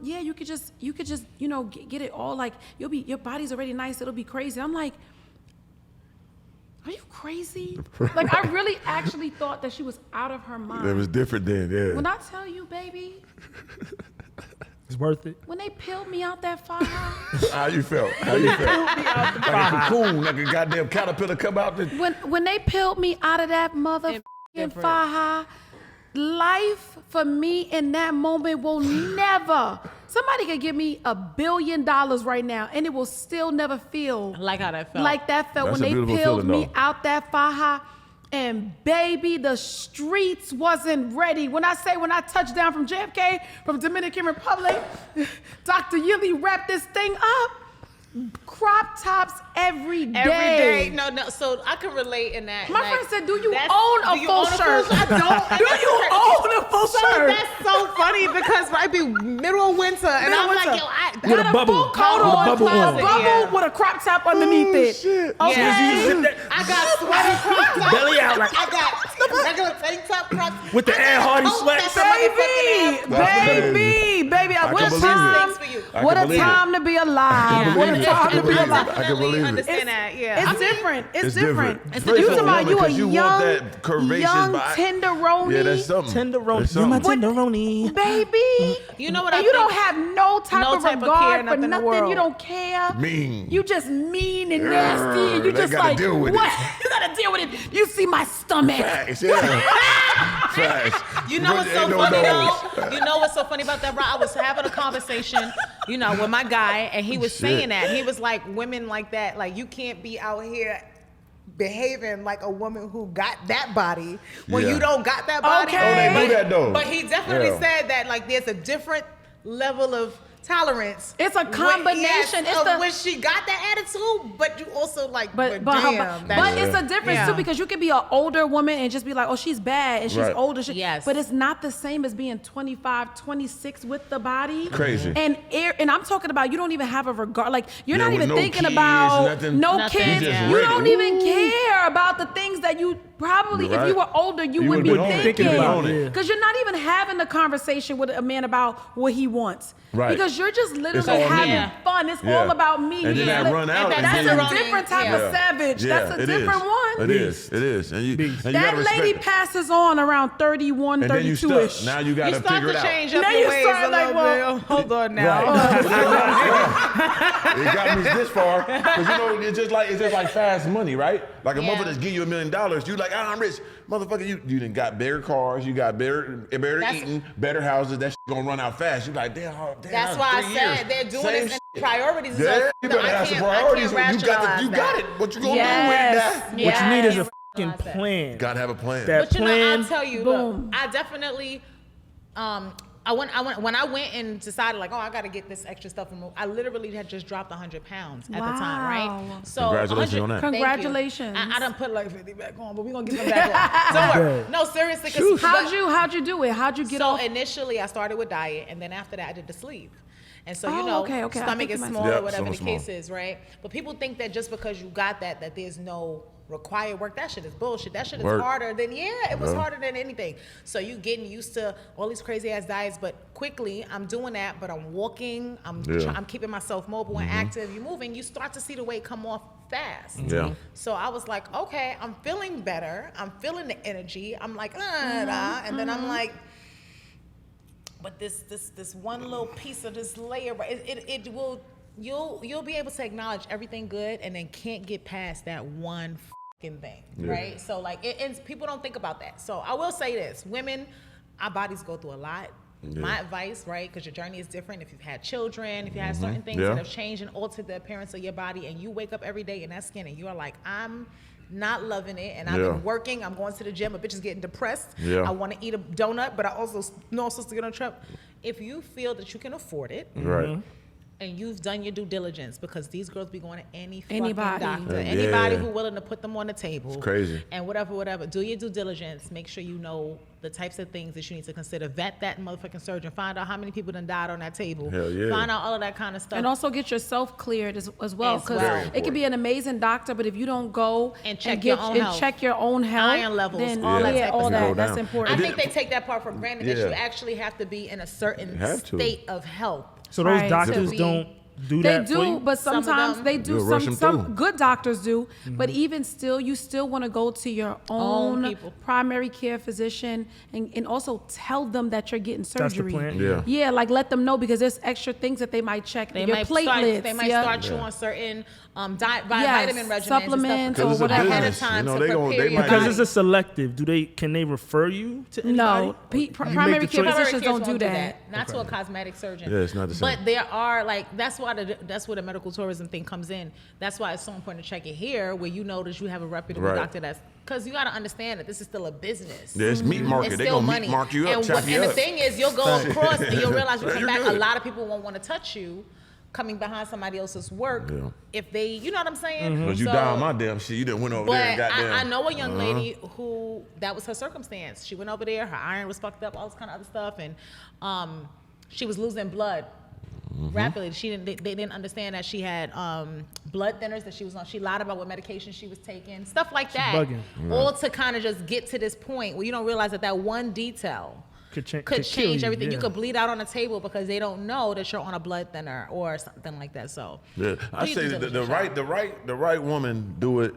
yeah, you could just get it all, like your body's already nice, it'll be crazy. I'm like, are you crazy? Like, I really actually thought that she was out of her mind. It was different then, yeah. When I tell you, baby, It's worth it. when they peeled me out that fire, How you felt? Like a cocoon, like a goddamn caterpillar come out. when they peeled me out of that motherfucking fire, life for me in that moment will never. Somebody could give me $1 billion right now, and it will still never feel Like how that felt. like that felt That's when a they beautiful peeled feeling, me though. out that fire. And baby, the streets wasn't ready. When I touched down from JFK, from Dominican Republic, Dr. Yili wrapped this thing up. Crop tops every day. Every day. No. So I can relate in that. My like, friend said, do you that's- own a do you full own a shirt? I don't. Do you own a full So shirt? that's so funny because might be middle of winter and Middle I'm winter. like, yo, I With Got a bubble. full coat With a on, bubble on. a bubble with a crop top underneath it. Shit. Okay. Yeah. I got sweaty crop tops. Belly out like- I got regular tank top crop tops. With the I got Ed Hardy coats sweats. that's Baby, motherfucking baby, I what can a believe time! it. for you. I What can a believe it. time to be alive! What a And time to be believe it. alive! I can definitely believe it. understand that. Yeah. It's I mean, different. It's different. It's You different. talking about you a Because you young, want that curvaceous young body. tenderoni, Yeah, that's something. Tenderoni. That's You're my something. tenderoni. baby. You know what And I you think? don't have no type No of type of regard care, for nothing in the nothing. world. You don't care. Mean. You just mean and nasty, and you They just gotta like deal with what? it. You gotta deal with it. You see my stomach. Facts, yeah. Facts. You know what's so Ain't no funny nose. though? You know what's so funny about that, bro? I was having a conversation, with my guy, and he was saying that. He was like, women like that, like you can't be out here behaving like a woman who got that body when Yeah. you don't got that body. Okay. Oh, they do that though. But he definitely Yeah. said that like there's a different level of tolerance. It's a combination. It's the- when she got that attitude, but you also like, But damn, it's a difference Yeah. too, because you could be an older woman and just be like, oh, she's bad and she's Right. older. Yes. But it's not the same as being 25, 26 with the body. Crazy. And I'm talking about, you don't even have a regard. Like, you're Yeah, not with even no thinking kids, about nothing. no Nothing. kids. You just You ready. don't even care about the things that you probably, You're if right. you were older, you You would be would've been on it. thinking. Thinking about about it. it. Because you're not even having the conversation with a man about what he wants. Right. Because you're just literally all me. having Yeah. fun. It's Yeah. all about me. And You then just that li- run out. and and that's That's then- a different type Yeah. of savage. That's a it different is. one. It is. It is. And you Beast. gotta That respect lady it. passes on around 31, And then you 32-ish. stuck. Now you You gotta start figure it to out. change up Now your you ways start a like, little well, bit. Hold on now. It got me this far because it's just like fast money, right? Like a Yeah. motherfucker just give you $1 million, you like, I'm rich, motherfucker. You done got better cars, you got better That's- eating, better houses. That shit gonna run out fast. You like, damn. That's why I 3 said years, they're doing same this and shit. priorities. is Yeah, like, you no, better I have some can't- I priorities. can't You got rationalize you got that. it. What you gonna Yes. do with that? What you Yes. need is a Yeah. fucking plan. Gotta have a plan. That- But plan, I'll tell you, boom. look, I definitely, when I went and decided like, oh, I got to get this extra stuff from. I literally had just dropped 100 pounds at the time, Wow. right? So Congratulations 100 on that. thank you. Congratulations. I done put like 50 back on, but we're gonna get them back on. Don't worry. No, seriously. 'Cause- How'd you do it? How'd you get so off? initially, I started with diet, and then after that, I did the sleep. And so Oh, okay. I stomach think is you might- small, Yep, or whatever the stomach's case is, right? But people think that just because you got that there's no required work. That shit is bullshit. That shit is Work. harder than it was Yeah. harder than anything. So you getting used to all these crazy ass diets, but quickly I'm doing that. But I'm walking. I'm keeping myself mobile and active. You moving. You start to see the weight come off fast. Yeah. So I was like, okay, I'm feeling better. I'm feeling the energy. I'm like, and then I'm like, but this one little piece of this layer, it will, you'll be able to acknowledge everything good, and then can't get past that one fucking thing, right? So like, and people don't think about that. So I will say this: women, our bodies go through a lot. Yeah. My advice, right, because your journey is different. If you've had children, if you had certain things Yeah. that have changed and altered the appearance of your body, and you wake up every day in that skin, and you are like, I'm not loving it, and I've Yeah. been working, I'm going to the gym, a bitch is getting depressed, Yeah. I want to eat a donut, but I also know I'm supposed to get on a trip. If you feel that you can afford it, Right. and you've done your due diligence, because these girls be going to any fucking Anybody. doctor, Yeah. anybody who willing to put them on the table. It's crazy. And whatever. Do your due diligence. Make sure you know the types of things that you need to consider. Vet that motherfucking surgeon. Find out how many people done died on that table. Hell yeah. Find out all of that kind of stuff. And also get yourself cleared as well, As because well. it could be an amazing doctor, but if you don't go And check your own health. check your own health, Iron levels, then all that type of all stuff. that, Go that's down. important. I think they take that part for granted, that Yeah. you actually have to be in a certain You have to. state of health. So those Right. doctors To be- don't do They that for do, you? but Some of sometimes them- they do. You'll rush them Some through. good doctors do, Mm-hmm. but even still, you still want to go to your Own own people. primary care physician and also tell them that you're getting That's the surgery. plan. Yeah. Yeah, like let them know, because there's extra things that they might check. They your might platelets. start you Yeah. on certain Yes, vitamin regimens, supplements and or stuff it's a whatever. ahead of business. time You know, to they gon- prepare they your might- Because body. it's a selective. Can they refer you to anybody? No, You primary make the care choice? physicians don't do won't that. Not to a cosmetic surgeon. Yeah, it's not the same. But there are that's where the medical tourism thing comes in. That's why it's so important to check it here, where you know that you have a reputable Right. doctor. Because you got to understand that this is still a business. Yeah, it's meat market. It's They still gonna money. meat mark you up, and chop you and up. the thing is, you'll go across and you'll realize you come You're back. good. A lot of people won't want to touch you coming behind somebody else's work Yeah. if they, you know what I'm saying? But you So- die on my damn shit. You done went over but there and got I know a young lady who that was her circumstance. She went over there, her iron was fucked up, all this kind of other stuff, and she was losing blood rapidly. They didn't understand that she had blood thinners that she was on. She lied about what medication she was taking, stuff like that. bugging. All to kind of just get to this point where you don't realize that one detail Could could kill change you, everything. You yeah. could bleed out on the table because they don't know that you're on a blood thinner or something like that. So Yeah, I do say your the due diligence, the right woman do it.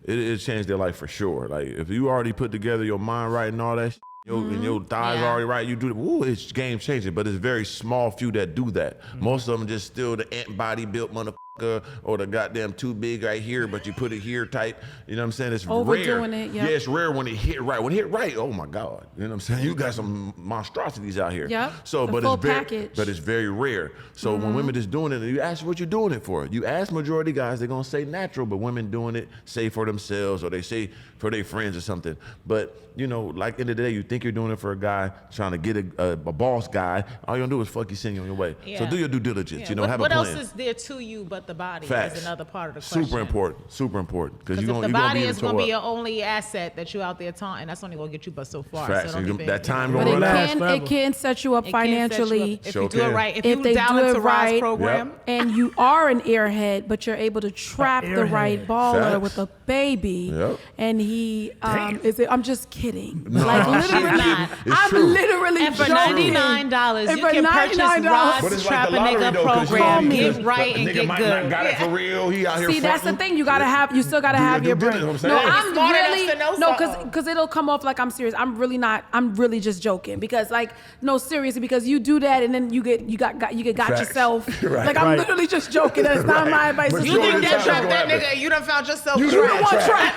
It changed their life for sure. Like if you already put together your mind right and all that, and your thighs Yeah. already right, you do it. Ooh, it's game changing. But it's very small few that do that. Most of them just still the ant body built motherfucker or the goddamn too big right here, but you put it here type. You know what I'm saying? It's Overdoing rare. it, yeah. Yeah, it's rare when it hit right. When it hit right, oh my God. You know what I'm saying? You got some monstrosities out here. Yep, So, the but full it's very, package. but it's very rare. So when women just doing it, and you ask what you're doing it for. You ask majority guys, they're gonna say natural, but women doing it say for themselves or they say for their friends or something. But you know, like in the day, you think you're doing it for a guy trying to get a boss guy. All you're gonna do is fuck you, send you on your way. So Yeah. do your due diligence. Yeah. You know, what, have what a else plan. is there to you but the body? Facts. Is another part of the question. Super important. Super important. Because Because you're if gonna the you're gonna body be is going to be your your only asset that you out there taunting, that's only going to get you but so far. Facts. So don't even, That time But gonna it run out. can forever. set you up it can set you up financially. if Sure you do it can. right. If If you they dial do into it Rod's right, program, and you are an airhead, but you're able to trap the airhead. right baller Facts. with a baby, Yep. and he Damn. I'm just kidding. No, like she's literally, not. It's I'm true. literally and for joking. $99, And you for can purchase $99. Rod's But it's Trap like a the lottery Nigga though, 'cause you program. know, Get because right the and nigga get might good. not got it for real. He out here. See, that's the fronting. thing. You gotta have. You still gotta Do your have due your diligence, brain. I'm saying. No, Yeah, I'm smart enough really to know no, something. because it'll come off like I'm serious. I'm really not. I'm really just joking because like no, seriously, because you do that and then you get Facts. yourself. Right. Like I'm Right. literally just joking. That's not my advice. But It's You Sure, think this that is trap gonna that happen. nigga, you done found yourself You trapped. done one trapped. track.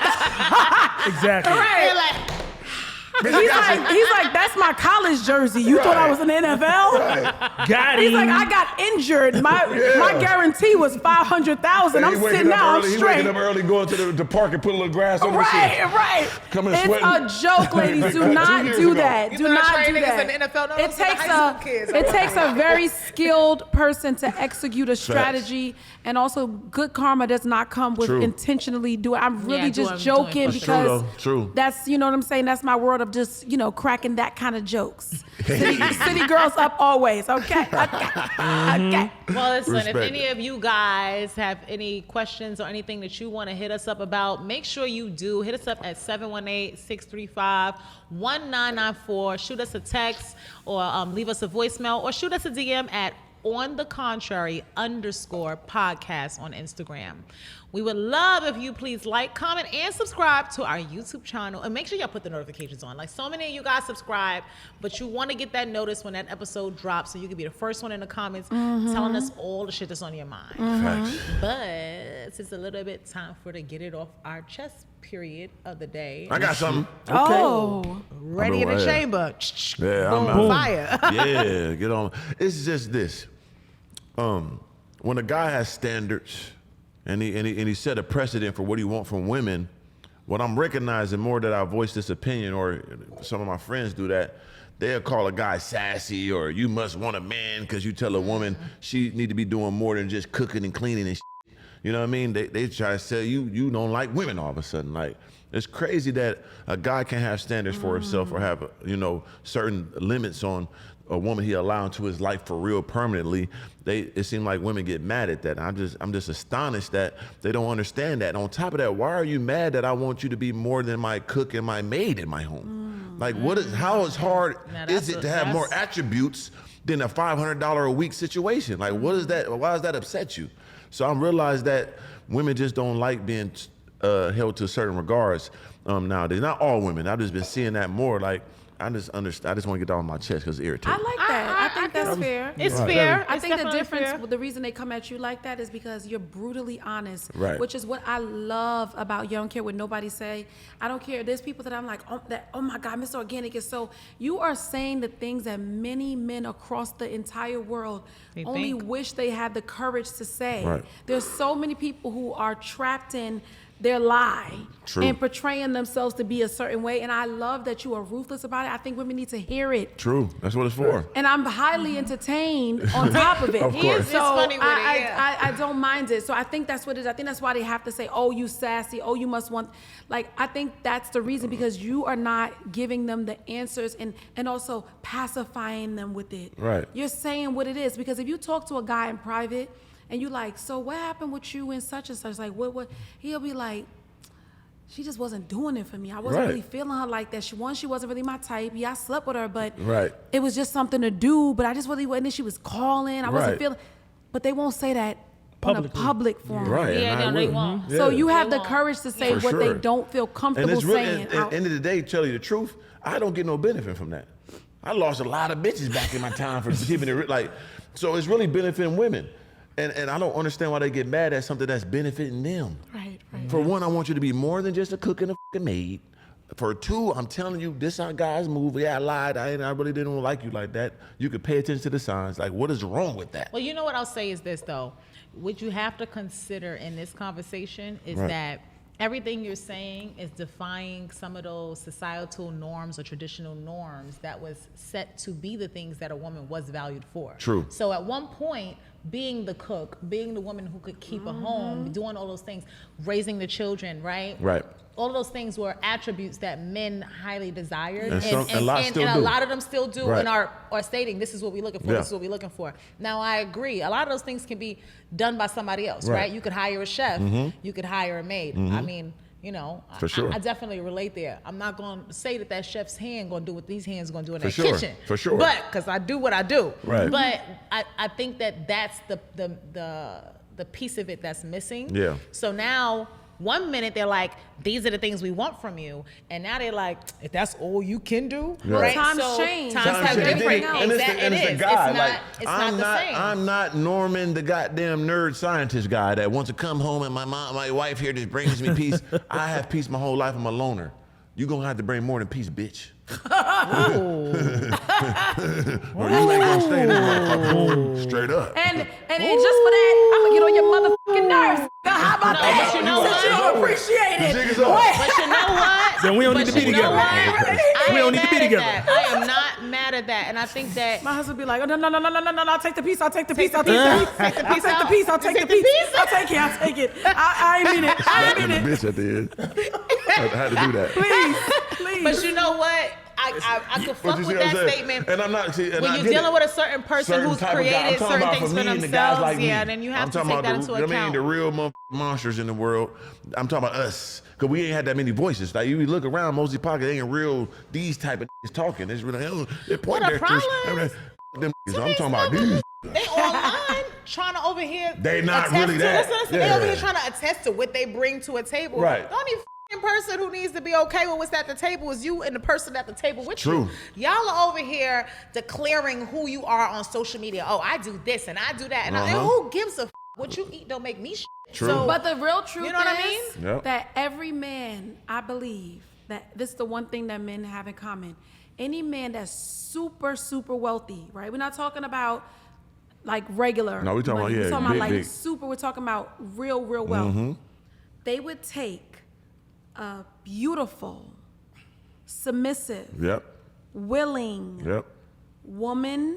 Exactly. You're like, He's like, that's my college jersey. You thought I was in the NFL? Got He's him. like, I got injured. My guarantee was 500,000. I'm He waking sitting up out early. He straight. waking up early, going to the park and put a little grass on the shit. Right. Coming It's sweating. a joke, ladies. Like, Do 2 not years do ago. that. You Do thought not train do niggas that. in the NFL? No, It those are the takes high school kids. it takes a very skilled person to execute a strategy, and also good karma does not come with True. intentionally doing. I'm really Yeah, just doing joking for sure. because True. that's what I'm saying. That's my world of just cracking that kind of jokes. City girls up always. Okay. Okay. well, listen, if Respect any of you guys have any questions or anything that you want to hit us up about, make sure you do. Hit us up at 718-635-1994. Shoot us a text or leave us a voicemail or shoot us a DM at @onthecontrary_podcast on Instagram. We would love if you please like, comment, and subscribe to our YouTube channel. And make sure y'all put the notifications on. Like so many of you guys subscribe, but you want to get that notice when that episode drops so you can be the first one in the comments telling us all the shit that's on your mind. Facts. But it's a little bit time for to get it off our chest period of the day. I got something. Oh. Ready in I the know, yeah. chamber. Yeah, Boom, I'm fire. Yeah, get on. It's just this. When a guy has standards and he set a precedent for what he wants from women, what I'm recognizing more that I voice this opinion or some of my friends do that they'll call a guy sassy, or you must want a man because you tell a woman she need to be doing more than just cooking and cleaning and shit. You know what I mean? They try to sell you don't like women all of a sudden. Like, it's crazy that a guy can't have standards for himself or have, certain limits on a woman he allow into his life for real permanently. It seems like women get mad at that. I'm just astonished that they don't understand that. And on top of that, why are you mad that I want you to be more than my cook and my maid in my home? Like, how hard is it to have more attributes than a $500 a week situation? Like, what is that? Why does that upset you? So I realized that women just don't like being held to certain regards nowadays. Not all women. I've just been seeing that more. Like, I just want to get that on my chest because it's irritating. I like that. I think that's fair. It's fair. I It's think the definitely difference, fair. the reason they come at you like that is because you're brutally honest, Right. which is what I love about you. I don't care what nobody say. I don't care. There's people that I'm like, oh my God, Mr. Organic is so. You are saying the things that many men across the entire world They only think. wish they had the courage to say. Right. There's so many people who are trapped in their lie True. and portraying themselves to be a certain way. And I love that you are ruthless about it. I think women need to hear it. True. That's what it's for. And I'm highly entertained on top of it. Of course. It's funny with it, yeah. I don't mind it. So I think that's what it is. I think that's why they have to say, oh, you sassy. Oh, you must want. Like, I think that's the reason, because you are not giving them the answers and also pacifying them with it. Right. You're saying what it is. Because if you talk to a guy in private and you like, so what happened with you and such and such? Like, what? He'll be like, she just wasn't doing it for me. I wasn't Right. really feeling her like that. She wasn't really my type. Yeah, I slept with her, but Right. it was just something to do. But I just really wasn't. She was calling. I wasn't Right. feeling. But they won't say that on a Publicly. public forum. Right. Yeah, and I no, they will. won't. So Yeah. you have They the won't. courage to say For what sure. they don't feel And comfortable it's really, saying. at the end of the day, tell you the truth, I don't get no benefit from that. I lost a lot of bitches back in my time for keeping it like. So it's really benefiting women, and I don't understand why they get mad at something that's benefiting them. Right, right. For one, I want you to be more than just a cook and a fucking maid. For two, I'm telling you, this how guys move. Yeah, I lied. I really didn't like you like that. You could pay attention to the signs. Like, what is wrong with that? Well, you know what I'll say is this, though. What you have to consider in this conversation is Right. that everything you're saying is defying some of those societal norms or traditional norms that was set to be the things that a woman was valued for. True. So at one point, being the cook, being the woman who could keep a home, doing all those things, raising the children, right? Right. All of those things were attributes that men highly desired, And a lot still a do. lot of them still do, Right. and are stating this is what we're looking for. Yeah. This is what we're looking for. Now I agree. A lot of those things can be done by somebody else, right? Right. You could hire a chef. You could hire a maid. I mean, you know, For sure. I definitely relate there. I'm not going to say that chef's hand going to do what these hands going to do in For that sure. kitchen. For sure. But because I do what I do. Right. But I think that that's the piece of it that's missing. Yeah. So now, one minute they're like, these are the things we want from you, and now they're like, if that's all you can do, Right. right? Times so change. Times Times have change. different. And it's Exactly. the It is. guy. It's Like, not the same. I'm not Norman, the goddamn nerd scientist guy that wants to come home and my wife here just brings me peace. I have peace my whole life. I'm a loner. You're going to have to bring more than peace, bitch. Or you ain't going to stay there. Straight up. And just for that, I'm gonna get on your motherfucking nerves. How about No, that? but you know Since you what? don't appreciate The it. jig is up. But you know what? Then we don't need But to be you know together. what? We don't need to be I ain't together. mad at that. I am not mad at that, and I think that. My husband be like, oh, no, I'll take the piece, I'll take the piece, I'll take the the piece. piece, Take the I'll piece take the out. piece, I'll take Take the the piece, piece. I'll take it, I'll take it. I ain't mean it, I ain't And mean the it. bitch at the end. I had to do that. Please. But you know what? I could fuck you see with what I'm that saying? statement. And I'm not. See, and When I you're get dealing it. with a certain person who's type of guy. I'm created talking certain about things for me and the themselves, guys like yeah, me. then you have I'm to talking take about that into the, account. the real monsters in the world. I'm talking about us, because we ain't had that many voices. Like you look around, most of the pocket ain't real. These type of talking. It's really they're point Well, the directors. problem is, Them I'm talking about these. They online trying to over here. They not attest really to, that. Listen, they over here Yeah. trying to attest to what they bring to a table. Right. The only f***ing person who needs to be okay with what's at the table is you and the person at the table with True. you. Y'all are over here declaring who you are on social media. Oh, I do this and I do that. And who gives a f***? What you eat don't make me shit. True. So, But the real truth You know what I is mean? Yep. that every man, I believe, that this is the one thing that men have in common. Any man that's super, super wealthy, right? We're not talking about like regular. No, we're talking money. about, We're yeah, talking about big, like big. super, we're talking about real wealth. They would take a beautiful, submissive, Yep. willing Yep. woman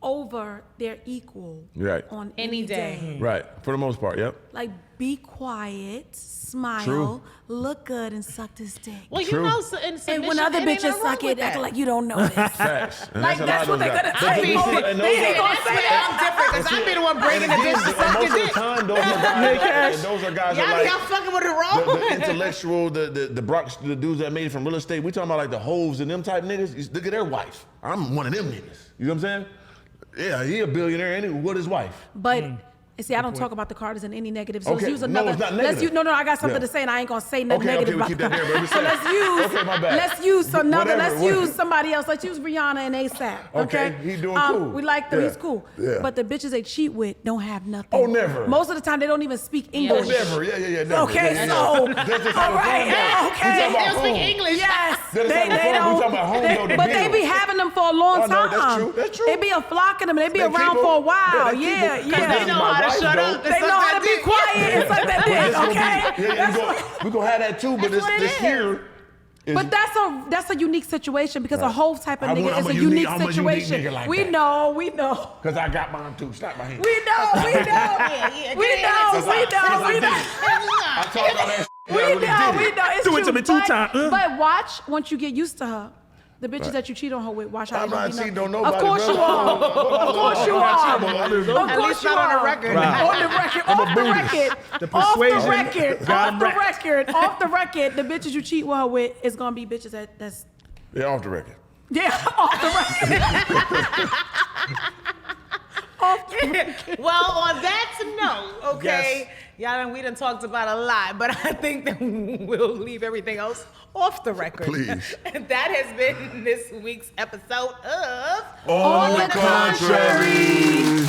over their equal Right. on Any any day. day. Right. For the most part. Yep. Like, be quiet, smile, True. look good, and suck this dick. Well, you True. know, And when other bitches suck it, act like you don't know this. Facts. And Like, a that's lot what of they're those gonna guys. say. But And those they are- gonna say that. I'm different because I've been the one breaking the and bitch to again, suck most your of the dick. time, those are guys. And those are guys Y'all that think like I'm fucking with the wrong the one. intellectual, the dudes that made it from real estate. We talking about like the hoes and them type niggas. You look at their wife. I'm one of them niggas. You know what I'm saying? Yeah, he a billionaire. And what his wife? But and see, I don't talk about the Carters in any negative. So Okay, let's use no, another. it's not Let's negative. use, no, I got something Yeah. to say, and I ain't gonna say nothing Okay, negative we about keep the that there, but I'm just So saying. let's use. Okay, my bad. Let's use another. Whatever, Let's use somebody else. Let's use Rihanna and ASAP. Okay, he doing cool. We like them. Yeah, He's cool. yeah. But the bitches they cheat with don't have nothing. Oh, never. Most of the time they don't even speak Oh, English. never. Yeah, never. Okay, Yeah, so That's just all how the right, phone goes. okay. We talking They about don't speak home. English. Yes, That is how the phone- we talking about home, though, the but they bill. be having them for a long Oh, no, time. that's true, that's true. They be a flock of them. They be They around keep for a 'em. while. Yeah, Yeah, they keep 'em. yeah. They know how to shut up. They know how to be quiet and suck that dick, But this okay? gonna be- yeah, we gonna have that too, but That's what it this is. here is. But that's a unique situation because a Right. whole type of I'm nigga a is a unique- unique I'm a unique situation. nigga like we that. know. Cause I got mine too. Slap my hand. We know. Yeah, We get know. it. We know. I talk all that. We know. It's Do it true. to me two But- times. But watch, once you get used to her, the bitches that you cheat on her with, watch how I'm they not gonna be cheating no- on nobody. Of course bro. you are. Of course you are. Of At course least you not on the are. record. Right. On the record, off the record, The off the persuasion record, got off 'em the wrapped. record, off the record. The bitches you cheat with her with is gonna be bitches that's Yeah, off the record. off the record. Off the record. Well, on that note, okay, we done talked about a lot, but I think that we'll leave everything else off the record. Please. And that has been this week's episode of On the contrary.